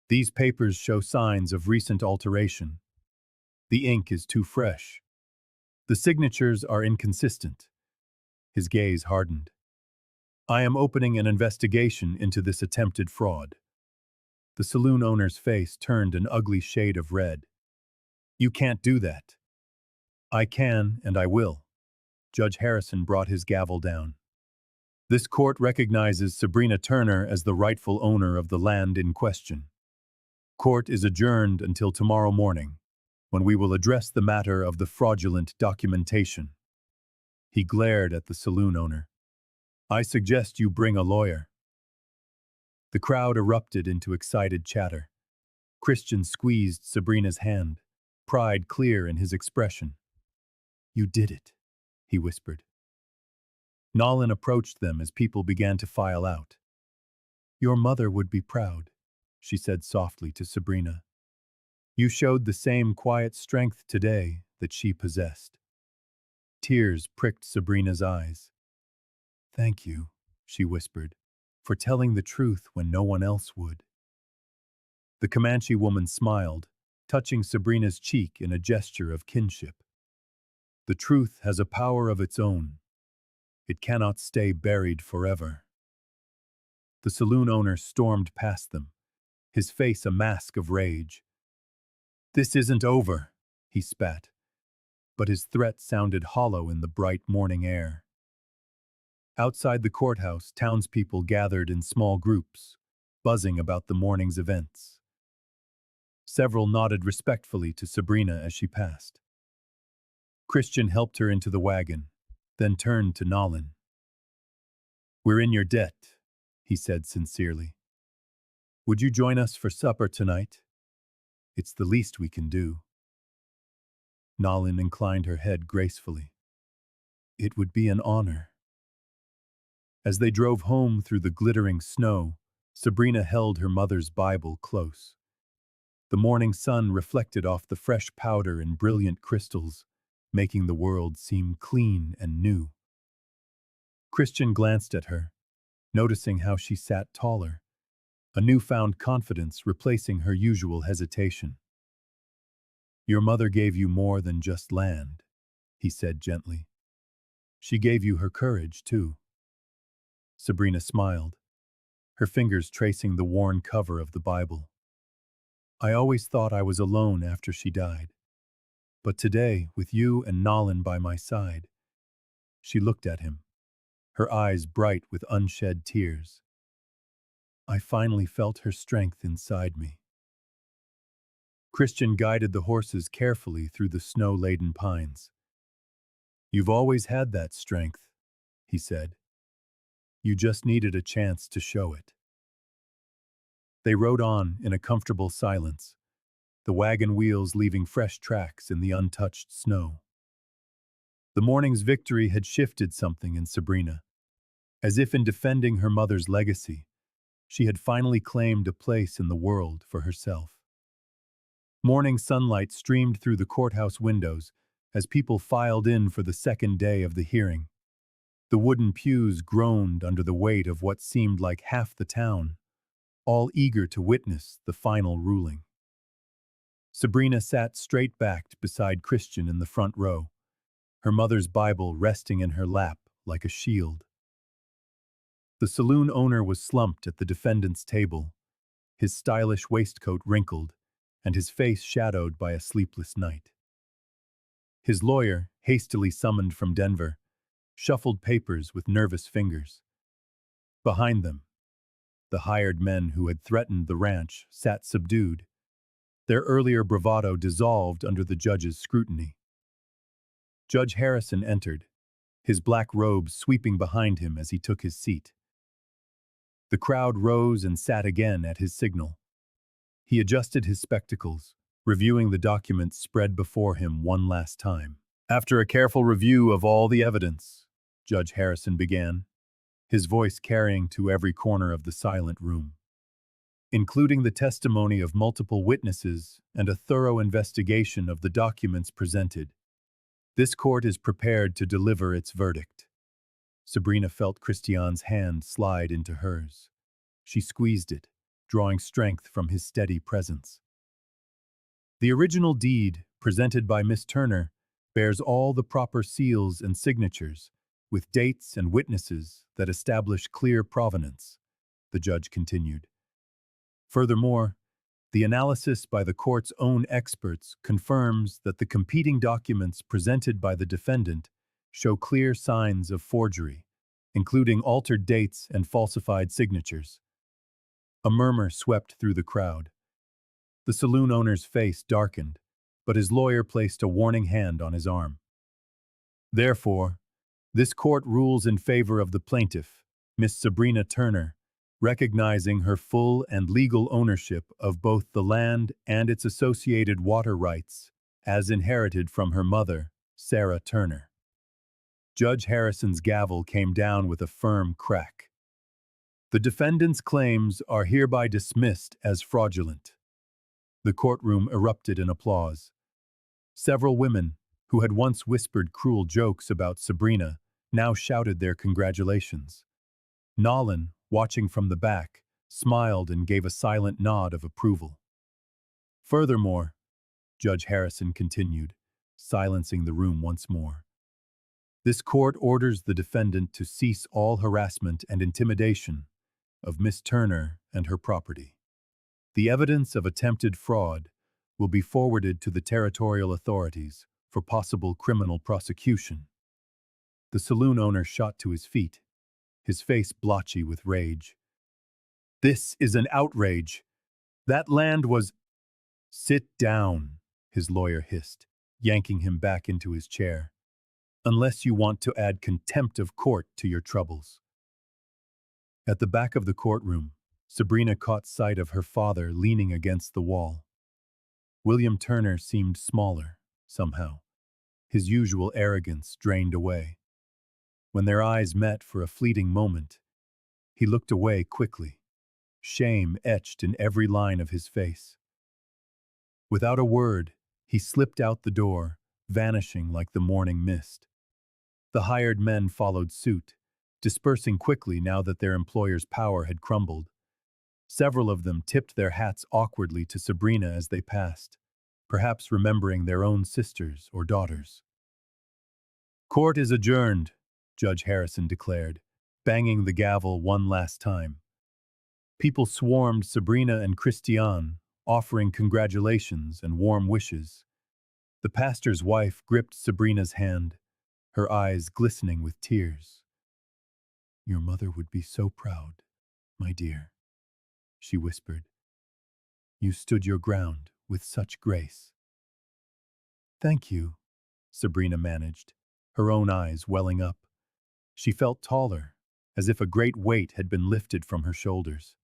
"these papers show signs of recent alteration. The ink is too fresh. The signatures are inconsistent." His gaze hardened. "I am opening an investigation into this attempted fraud." The saloon owner's face turned an ugly shade of red. "You can't do that." "I can, and I will." Judge Harrison brought his gavel down. "This court recognizes Sabrina Turner as the rightful owner of the land in question. Court is adjourned until tomorrow morning, when we will address the matter of the fraudulent documentation." He glared at the saloon owner. "I suggest you bring a lawyer." The crowd erupted into excited chatter. Christian squeezed Sabrina's hand, pride clear in his expression. "You did it," he whispered. Nolan approached them as people began to file out. "Your mother would be proud," she said softly to Sabrina. "You showed the same quiet strength today that she possessed." Tears pricked Sabrina's eyes. "Thank you," she whispered, "for telling the truth when no one else would." The Comanche woman smiled, touching Sabrina's cheek in a gesture of kinship. "The truth has a power of its own. It cannot stay buried forever." The saloon owner stormed past them, his face a mask of rage. "This isn't over," he spat, but his threat sounded hollow in the bright morning air. Outside the courthouse, townspeople gathered in small groups, buzzing about the morning's events. Several nodded respectfully to Sabrina as she passed. Christian helped her into the wagon, then turned to Nolan. "We're in your debt," he said sincerely. "Would you join us for supper tonight? It's the least we can do." Nolan inclined her head gracefully. "It would be an honor." As they drove home through the glittering snow, Sabrina held her mother's Bible close. The morning sun reflected off the fresh powder in brilliant crystals, making the world seem clean and new. Christian glanced at her, noticing how she sat taller, a newfound confidence replacing her usual hesitation. "Your mother gave you more than just land," he said gently. "She gave you her courage, too." Sabrina smiled, her fingers tracing the worn cover of the Bible. "I always thought I was alone after she died. But today, with you and Nolan by my side." She looked at him, her eyes bright with unshed tears. "I finally felt her strength inside me." Christian guided the horses carefully through the snow-laden pines. "You've always had that strength," he said. "You just needed a chance to show it." They rode on in a comfortable silence, the wagon wheels leaving fresh tracks in the untouched snow. The morning's victory had shifted something in Sabrina. As if in defending her mother's legacy, she had finally claimed a place in the world for herself. Morning sunlight streamed through the courthouse windows as people filed in for the second day of the hearing. The wooden pews groaned under the weight of what seemed like half the town, all eager to witness the final ruling. Sabrina sat straight-backed beside Christian in the front row, her mother's Bible resting in her lap like a shield. The saloon owner was slumped at the defendant's table, his stylish waistcoat wrinkled, and his face shadowed by a sleepless night. His lawyer, hastily summoned from Denver, shuffled papers with nervous fingers. Behind them, the hired men who had threatened the ranch sat subdued, their earlier bravado dissolved under the judge's scrutiny. Judge Harrison entered, his black robes sweeping behind him as he took his seat. The crowd rose and sat again at his signal. He adjusted his spectacles, reviewing the documents spread before him one last time. After a careful review of all the evidence, Judge Harrison began, his voice carrying to every corner of the silent room. Including the testimony of multiple witnesses and a thorough investigation of the documents presented, this court is prepared to deliver its verdict. Sabrina felt Christian's hand slide into hers. She squeezed it, drawing strength from his steady presence. The original deed, presented by Miss Turner, bears all the proper seals and signatures, with dates and witnesses that establish clear provenance, the judge continued. Furthermore, the analysis by the court's own experts confirms that the competing documents presented by the defendant show clear signs of forgery, including altered dates and falsified signatures. A murmur swept through the crowd. The saloon owner's face darkened, but his lawyer placed a warning hand on his arm. Therefore, this court rules in favor of the plaintiff, Miss Sabrina Turner, recognizing her full and legal ownership of both the land and its associated water rights, as inherited from her mother, Sarah Turner. Judge Harrison's gavel came down with a firm crack. The defendant's claims are hereby dismissed as fraudulent. The courtroom erupted in applause. Several women, who had once whispered cruel jokes about Sabrina, now shouted their congratulations. Nolan, watching from the back, smiled and gave a silent nod of approval. Furthermore, Judge Harrison continued, silencing the room once more, this court orders the defendant to cease all harassment and intimidation of Miss Turner and her property. The evidence of attempted fraud will be forwarded to the territorial authorities for possible criminal prosecution. The saloon owner shot to his feet, his face blotchy with rage. This is an outrage. That land was— Sit down, his lawyer hissed, yanking him back into his chair. Unless you want to add contempt of court to your troubles. At the back of the courtroom, Sabrina caught sight of her father leaning against the wall. William Turner seemed smaller, somehow, his usual arrogance drained away. When their eyes met for a fleeting moment, he looked away quickly, shame etched in every line of his face. Without a word, he slipped out the door, vanishing like the morning mist. The hired men followed suit, dispersing quickly now that their employer's power had crumbled. Several of them tipped their hats awkwardly to Sabrina as they passed, perhaps remembering their own sisters or daughters. Court is adjourned, Judge Harrison declared, banging the gavel one last time. People swarmed Sabrina and Christian, offering congratulations and warm wishes. The pastor's wife gripped Sabrina's hand, her eyes glistening with tears. Your mother would be so proud, my dear, she whispered. You stood your ground with such grace. Thank you, Sabrina managed, her own eyes welling up. She felt taller, as if a great weight had been lifted from her shoulders.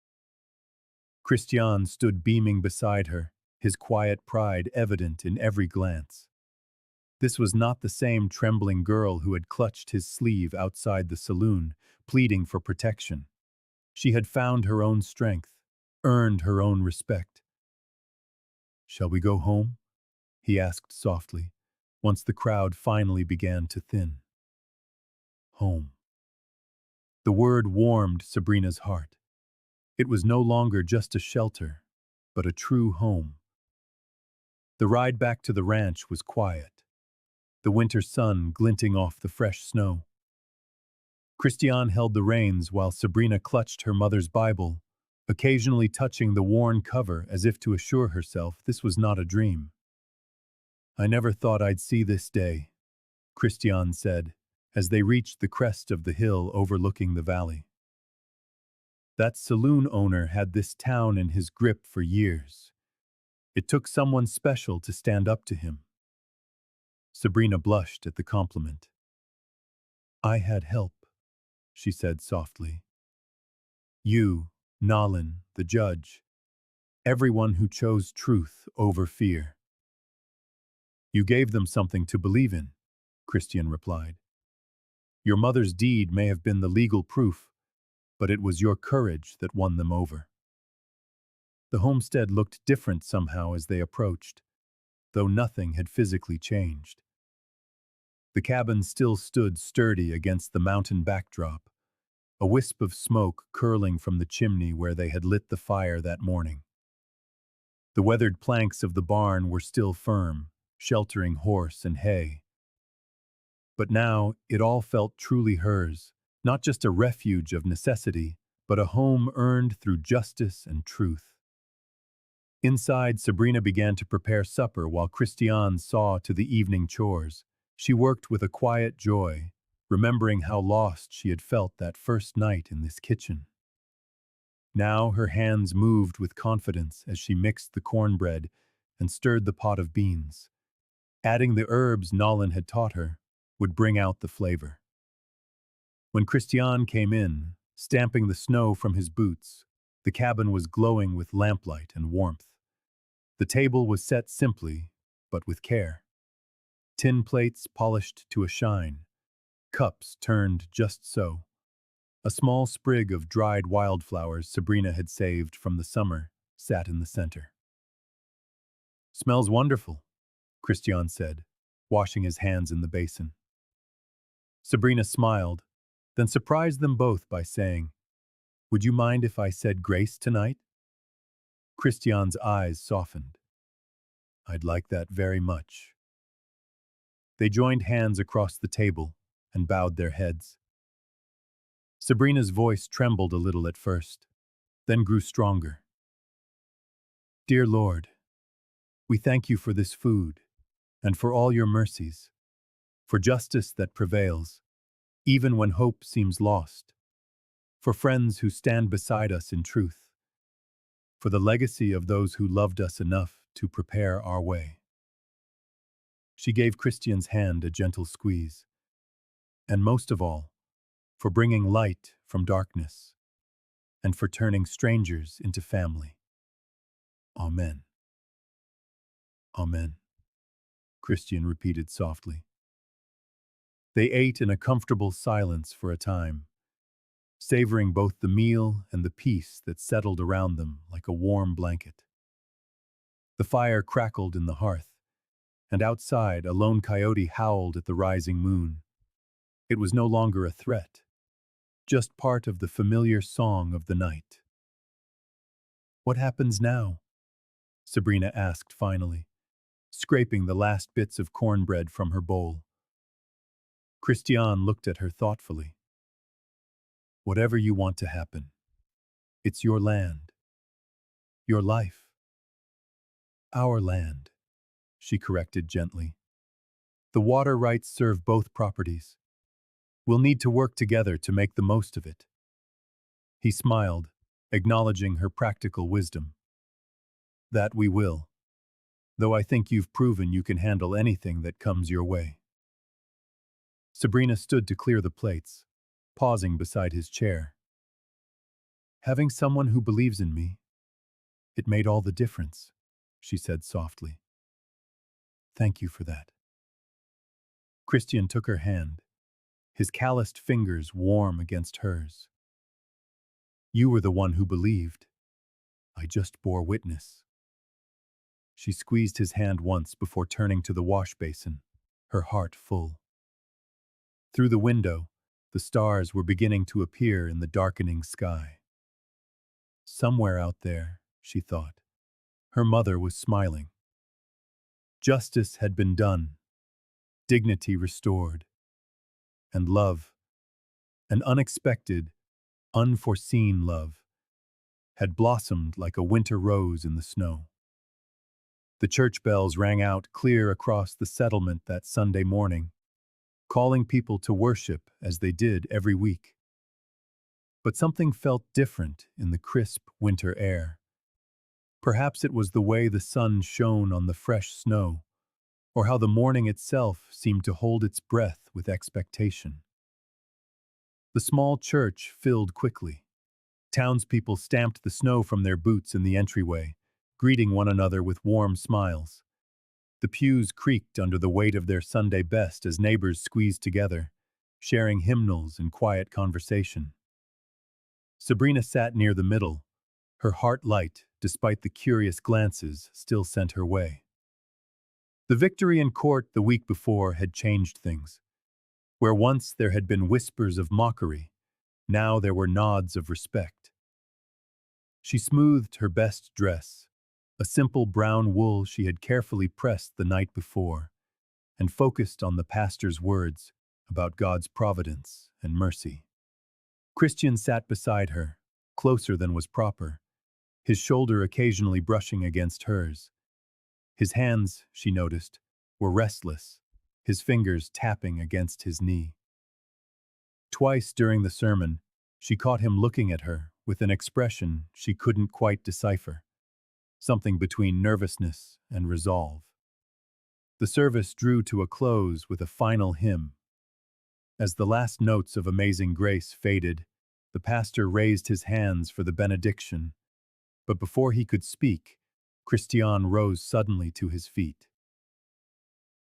Christian stood beaming beside her, his quiet pride evident in every glance. This was not the same trembling girl who had clutched his sleeve outside the saloon, pleading for protection. She had found her own strength, earned her own respect. Shall we go home? He asked softly, once the crowd finally began to thin. Home. The word warmed Sabrina's heart. It was no longer just a shelter, but a true home. The ride back to the ranch was quiet, the winter sun glinting off the fresh snow. Christiane held the reins while Sabrina clutched her mother's Bible, occasionally touching the worn cover as if to assure herself this was not a dream. "I never thought I'd see this day," Christiane said, as they reached the crest of the hill overlooking the valley. That saloon owner had this town in his grip for years. It took someone special to stand up to him. Sabrina blushed at the compliment. "I had help," she said softly. "You, Nalin, the judge, everyone who chose truth over fear." "You gave them something to believe in," Christian replied. "Your mother's deed may have been the legal proof, but it was your courage that won them over." The homestead looked different somehow as they approached, though nothing had physically changed. The cabin still stood sturdy against the mountain backdrop, a wisp of smoke curling from the chimney where they had lit the fire that morning. The weathered planks of the barn were still firm, sheltering horse and hay. But now it all felt truly hers, not just a refuge of necessity, but a home earned through justice and truth. Inside, Sabrina began to prepare supper while Christiane saw to the evening chores. She worked with a quiet joy, remembering how lost she had felt that first night in this kitchen. Now her hands moved with confidence as she mixed the cornbread and stirred the pot of beans. Adding the herbs Nalin had taught her would bring out the flavor. When Christiane came in, stamping the snow from his boots, the cabin was glowing with lamplight and warmth. The table was set simply, but with care. Tin plates polished to a shine, cups turned just so. A small sprig of dried wildflowers Sabrina had saved from the summer sat in the center. "Smells wonderful," Christian said, washing his hands in the basin. Sabrina smiled, then surprised them both by saying, "Would you mind if I said grace tonight?" Christian's eyes softened. "I'd like that very much." They joined hands across the table and bowed their heads. Sabrina's voice trembled a little at first, then grew stronger. "Dear Lord, we thank you for this food, and for all your mercies, for justice that prevails, even when hope seems lost, for friends who stand beside us in truth, for the legacy of those who loved us enough to prepare our way." She gave Christian's hand a gentle squeeze, and most of all, for bringing light from darkness, and for turning strangers into family. Amen. Amen, Christian repeated softly. They ate in a comfortable silence for a time, savoring both the meal and the peace that settled around them like a warm blanket. The fire crackled in the hearth, and outside a lone coyote howled at the rising moon. It was no longer a threat, just part of the familiar song of the night. "What happens now?" Sabrina asked finally, scraping the last bits of cornbread from her bowl. Christian looked at her thoughtfully. "Whatever you want to happen. It's your land. Your life. Our land," she corrected gently. "The water rights serve both properties. We'll need to work together to make the most of it." He smiled, acknowledging her practical wisdom. "That we will, though I think you've proven you can handle anything that comes your way." Sabrina stood to clear the plates, pausing beside his chair. "Having someone who believes in me, it made all the difference," she said softly. "Thank you for that." Christian took her hand, his calloused fingers warm against hers. "You were the one who believed. I just bore witness." She squeezed his hand once before turning to the wash basin, her heart full. Through the window, The stars were beginning to appear in the darkening sky. Somewhere out there, she thought, her mother was smiling. Justice had been done, dignity restored, and love, an unexpected, unforeseen love, had blossomed like a winter rose in the snow. The church bells rang out clear across the settlement that Sunday morning, calling people to worship as they did every week. But something felt different in the crisp winter air. Perhaps it was the way the sun shone on the fresh snow, or how the morning itself seemed to hold its breath with expectation. The small church filled quickly. Townspeople stamped the snow from their boots in the entryway, greeting one another with warm smiles. The pews creaked under the weight of their Sunday best as neighbors squeezed together, sharing hymnals and quiet conversation. Sabrina sat near the middle, her heart light despite the curious glances still sent her way. The victory in court the week before had changed things. Where once there had been whispers of mockery, now there were nods of respect. She smoothed her best dress, a simple brown wool she had carefully pressed the night before, and focused on the pastor's words about God's providence and mercy. Christian sat beside her, closer than was proper, his shoulder occasionally brushing against hers. His hands, she noticed, were restless, his fingers tapping against his knee. Twice during the sermon, she caught him looking at her with an expression she couldn't quite decipher, something between nervousness and resolve. The service drew to a close with a final hymn. As the last notes of Amazing Grace faded, the pastor raised his hands for the benediction, but before he could speak, Christian rose suddenly to his feet.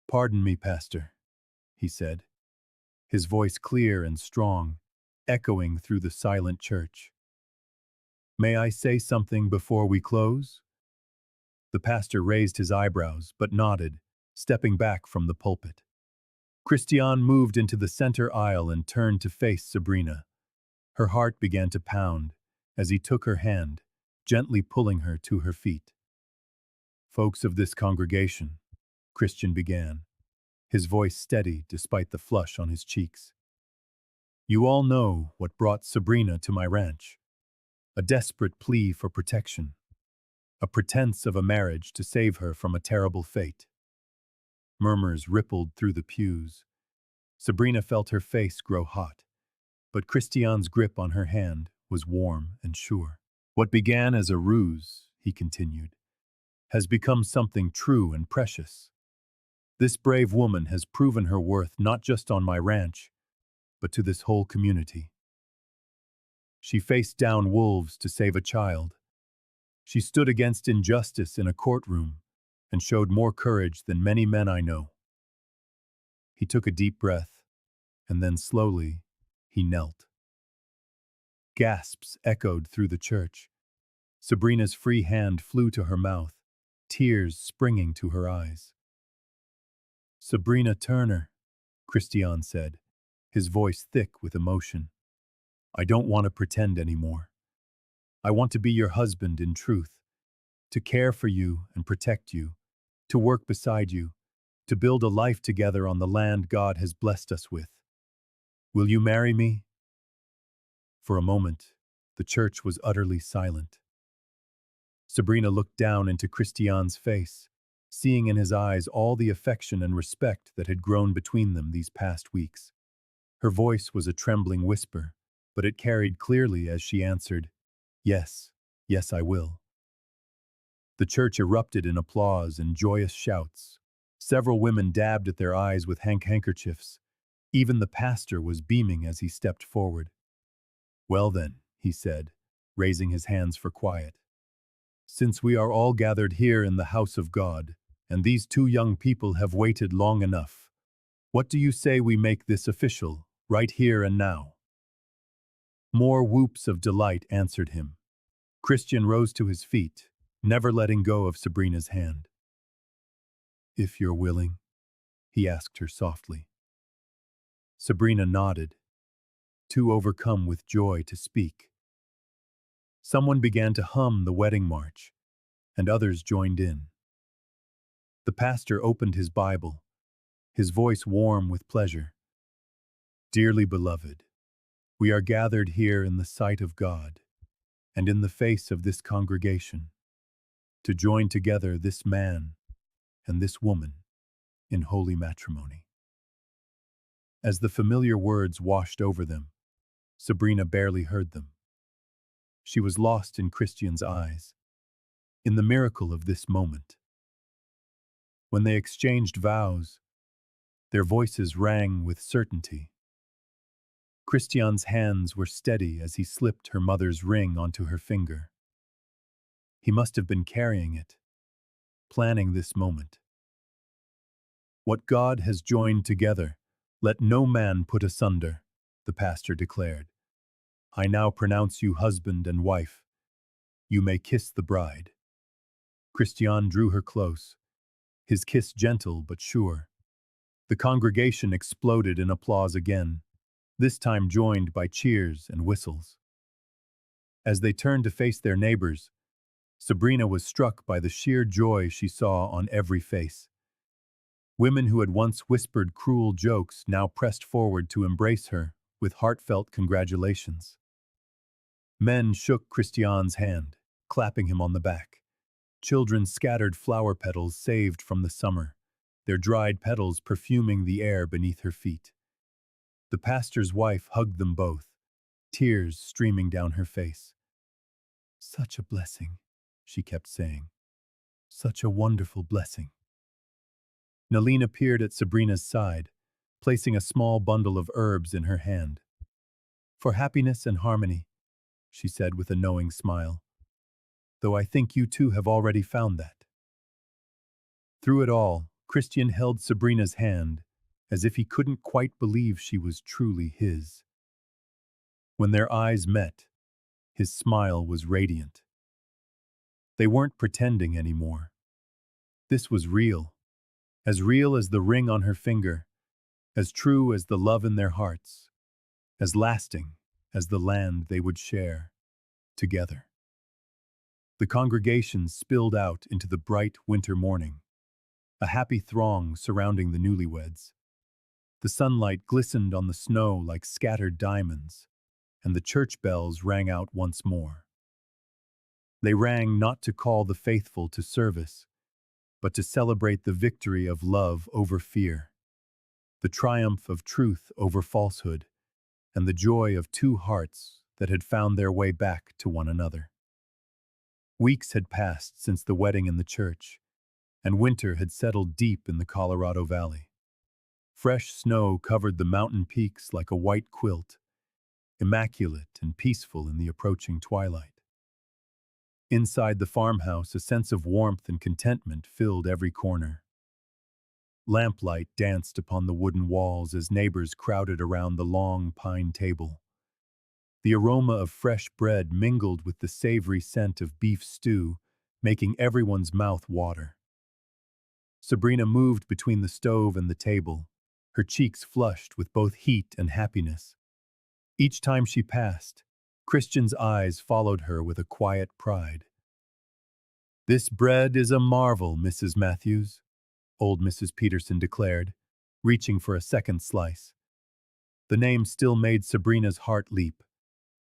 "Pardon me, Pastor," he said, his voice clear and strong, echoing through the silent church. "May I say something before we close?" The pastor raised his eyebrows, but nodded, stepping back from the pulpit. Christian moved into the center aisle and turned to face Sabrina. Her heart began to pound as he took her hand, gently pulling her to her feet. "Folks of this congregation," Christian began, his voice steady despite the flush on his cheeks. "You all know what brought Sabrina to my ranch. A desperate plea for protection. A pretense of a marriage to save her from a terrible fate." Murmurs rippled through the pews. Sabrina felt her face grow hot, but Christian's grip on her hand was warm and sure. "What began as a ruse," he continued, "has become something true and precious. This brave woman has proven her worth not just on my ranch, but to this whole community. She faced down wolves to save a child. She stood against injustice in a courtroom and showed more courage than many men I know." He took a deep breath, and then slowly, he knelt. Gasps echoed through the church. Sabrina's free hand flew to her mouth, tears springing to her eyes. "Sabrina Turner," Christian said, his voice thick with emotion. "I don't want to pretend anymore. I want to be your husband in truth, to care for you and protect you, to work beside you, to build a life together on the land God has blessed us with. Will you marry me?" For a moment, the church was utterly silent. Sabrina looked down into Christian's face, seeing in his eyes all the affection and respect that had grown between them these past weeks. Her voice was a trembling whisper, but it carried clearly as she answered, "Yes, yes, I will." The church erupted in applause and joyous shouts. Several women dabbed at their eyes with handkerchiefs. Even the pastor was beaming as he stepped forward. "Well then," he said, raising his hands for quiet. "Since we are all gathered here in the house of God, and these two young people have waited long enough, what do you say we make this official, right here and now?" More whoops of delight answered him. Christian rose to his feet, never letting go of Sabrina's hand. "If you're willing," he asked her softly. Sabrina nodded. too overcome with joy to speak. Someone began to hum the wedding march, and others joined in. The pastor opened his Bible, his voice warm with pleasure. Dearly beloved, we are gathered here in the sight of God and in the face of this congregation to join together this man and this woman in holy matrimony. As the familiar words washed over them, Sabrina barely heard them. She was lost in Christian's eyes, in the miracle of this moment. When they exchanged vows, their voices rang with certainty. Christian's hands were steady as he slipped her mother's ring onto her finger. He must have been carrying it, planning this moment. What God has joined together, let no man put asunder, the pastor declared. I now pronounce you husband and wife. You may kiss the bride. Christian drew her close, his kiss gentle but sure. The congregation exploded in applause again, this time joined by cheers and whistles. As they turned to face their neighbors, Sabrina was struck by the sheer joy she saw on every face. Women who had once whispered cruel jokes now pressed forward to embrace her with heartfelt congratulations. Men shook Christian's hand, clapping him on the back. Children scattered flower petals saved from the summer, their dried petals perfuming the air beneath her feet. The pastor's wife hugged them both, tears streaming down her face. Such a blessing, she kept saying. Such a wonderful blessing. Nalin appeared at Sabrina's side, placing a small bundle of herbs in her hand. For happiness and harmony, she said with a knowing smile. Though I think you two have already found that. Through it all, Christian held Sabrina's hand as if he couldn't quite believe she was truly his. When their eyes met, his smile was radiant. They weren't pretending anymore. This was real as the ring on her finger, as true as the love in their hearts, as lasting as the land they would share together. The congregation spilled out into the bright winter morning, a happy throng surrounding the newlyweds. The sunlight glistened on the snow like scattered diamonds, and the church bells rang out once more. They rang not to call the faithful to service, but to celebrate the victory of love over fear, the triumph of truth over falsehood, and the joy of two hearts that had found their way back to one another. Weeks had passed since the wedding in the church, and winter had settled deep in the Colorado Valley. Fresh snow covered the mountain peaks like a white quilt, immaculate and peaceful in the approaching twilight. Inside the farmhouse, a sense of warmth and contentment filled every corner. Lamplight danced upon the wooden walls as neighbors crowded around the long pine table. The aroma of fresh bread mingled with the savory scent of beef stew, making everyone's mouth water. Sabrina moved between the stove and the table, her cheeks flushed with both heat and happiness. Each time she passed, Christian's eyes followed her with a quiet pride. This bread is a marvel, Mrs. Matthews, old Mrs. Peterson declared, reaching for a second slice. The name still made Sabrina's heart leap,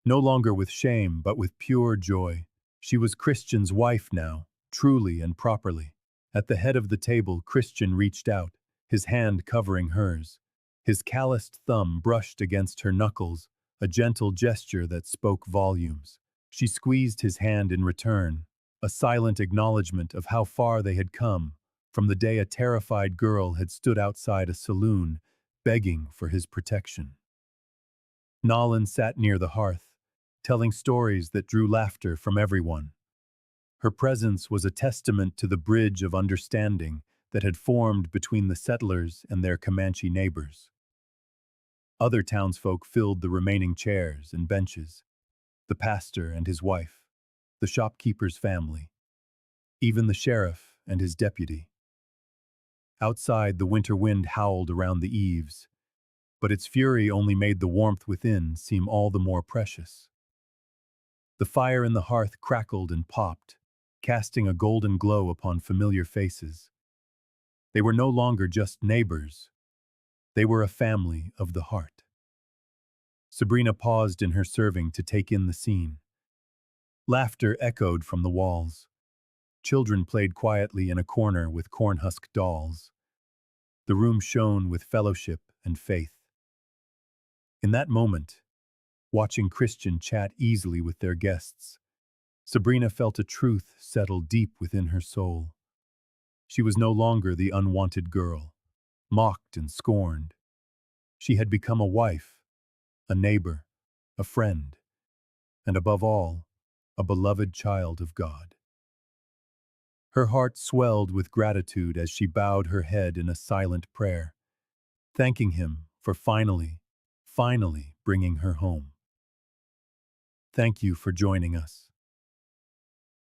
no longer with shame but with pure joy. She was Christian's wife now, truly and properly. At the head of the table, Christian reached out, his hand covering hers. His calloused thumb brushed against her knuckles, a gentle gesture that spoke volumes. She squeezed his hand in return, a silent acknowledgement of how far they had come from the day a terrified girl had stood outside a saloon, begging for his protection. Nalin sat near the hearth, telling stories that drew laughter from everyone. Her presence was a testament to the bridge of understanding that had formed between the settlers and their Comanche neighbors. Other townsfolk filled the remaining chairs and benches, the pastor and his wife, the shopkeeper's family, even the sheriff and his deputy. Outside, the winter wind howled around the eaves, but its fury only made the warmth within seem all the more precious. The fire in the hearth crackled and popped, casting a golden glow upon familiar faces. They were no longer just neighbors. They were a family of the heart. Sabrina paused in her serving to take in the scene. Laughter echoed from the walls. Children played quietly in a corner with cornhusk dolls. The room shone with fellowship and faith. In that moment, watching Christian chat easily with their guests, Sabrina felt a truth settle deep within her soul. She was no longer the unwanted girl, mocked and scorned. She had become a wife, a neighbor, a friend, and above all, a beloved child of God. Her heart swelled with gratitude as she bowed her head in a silent prayer, thanking him for finally bringing her home. Thank you for joining us.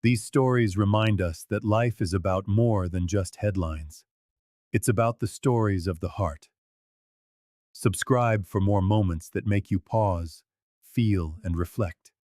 These stories remind us that life is about more than just headlines. It's about the stories of the heart. Subscribe for more moments that make you pause, feel, and reflect.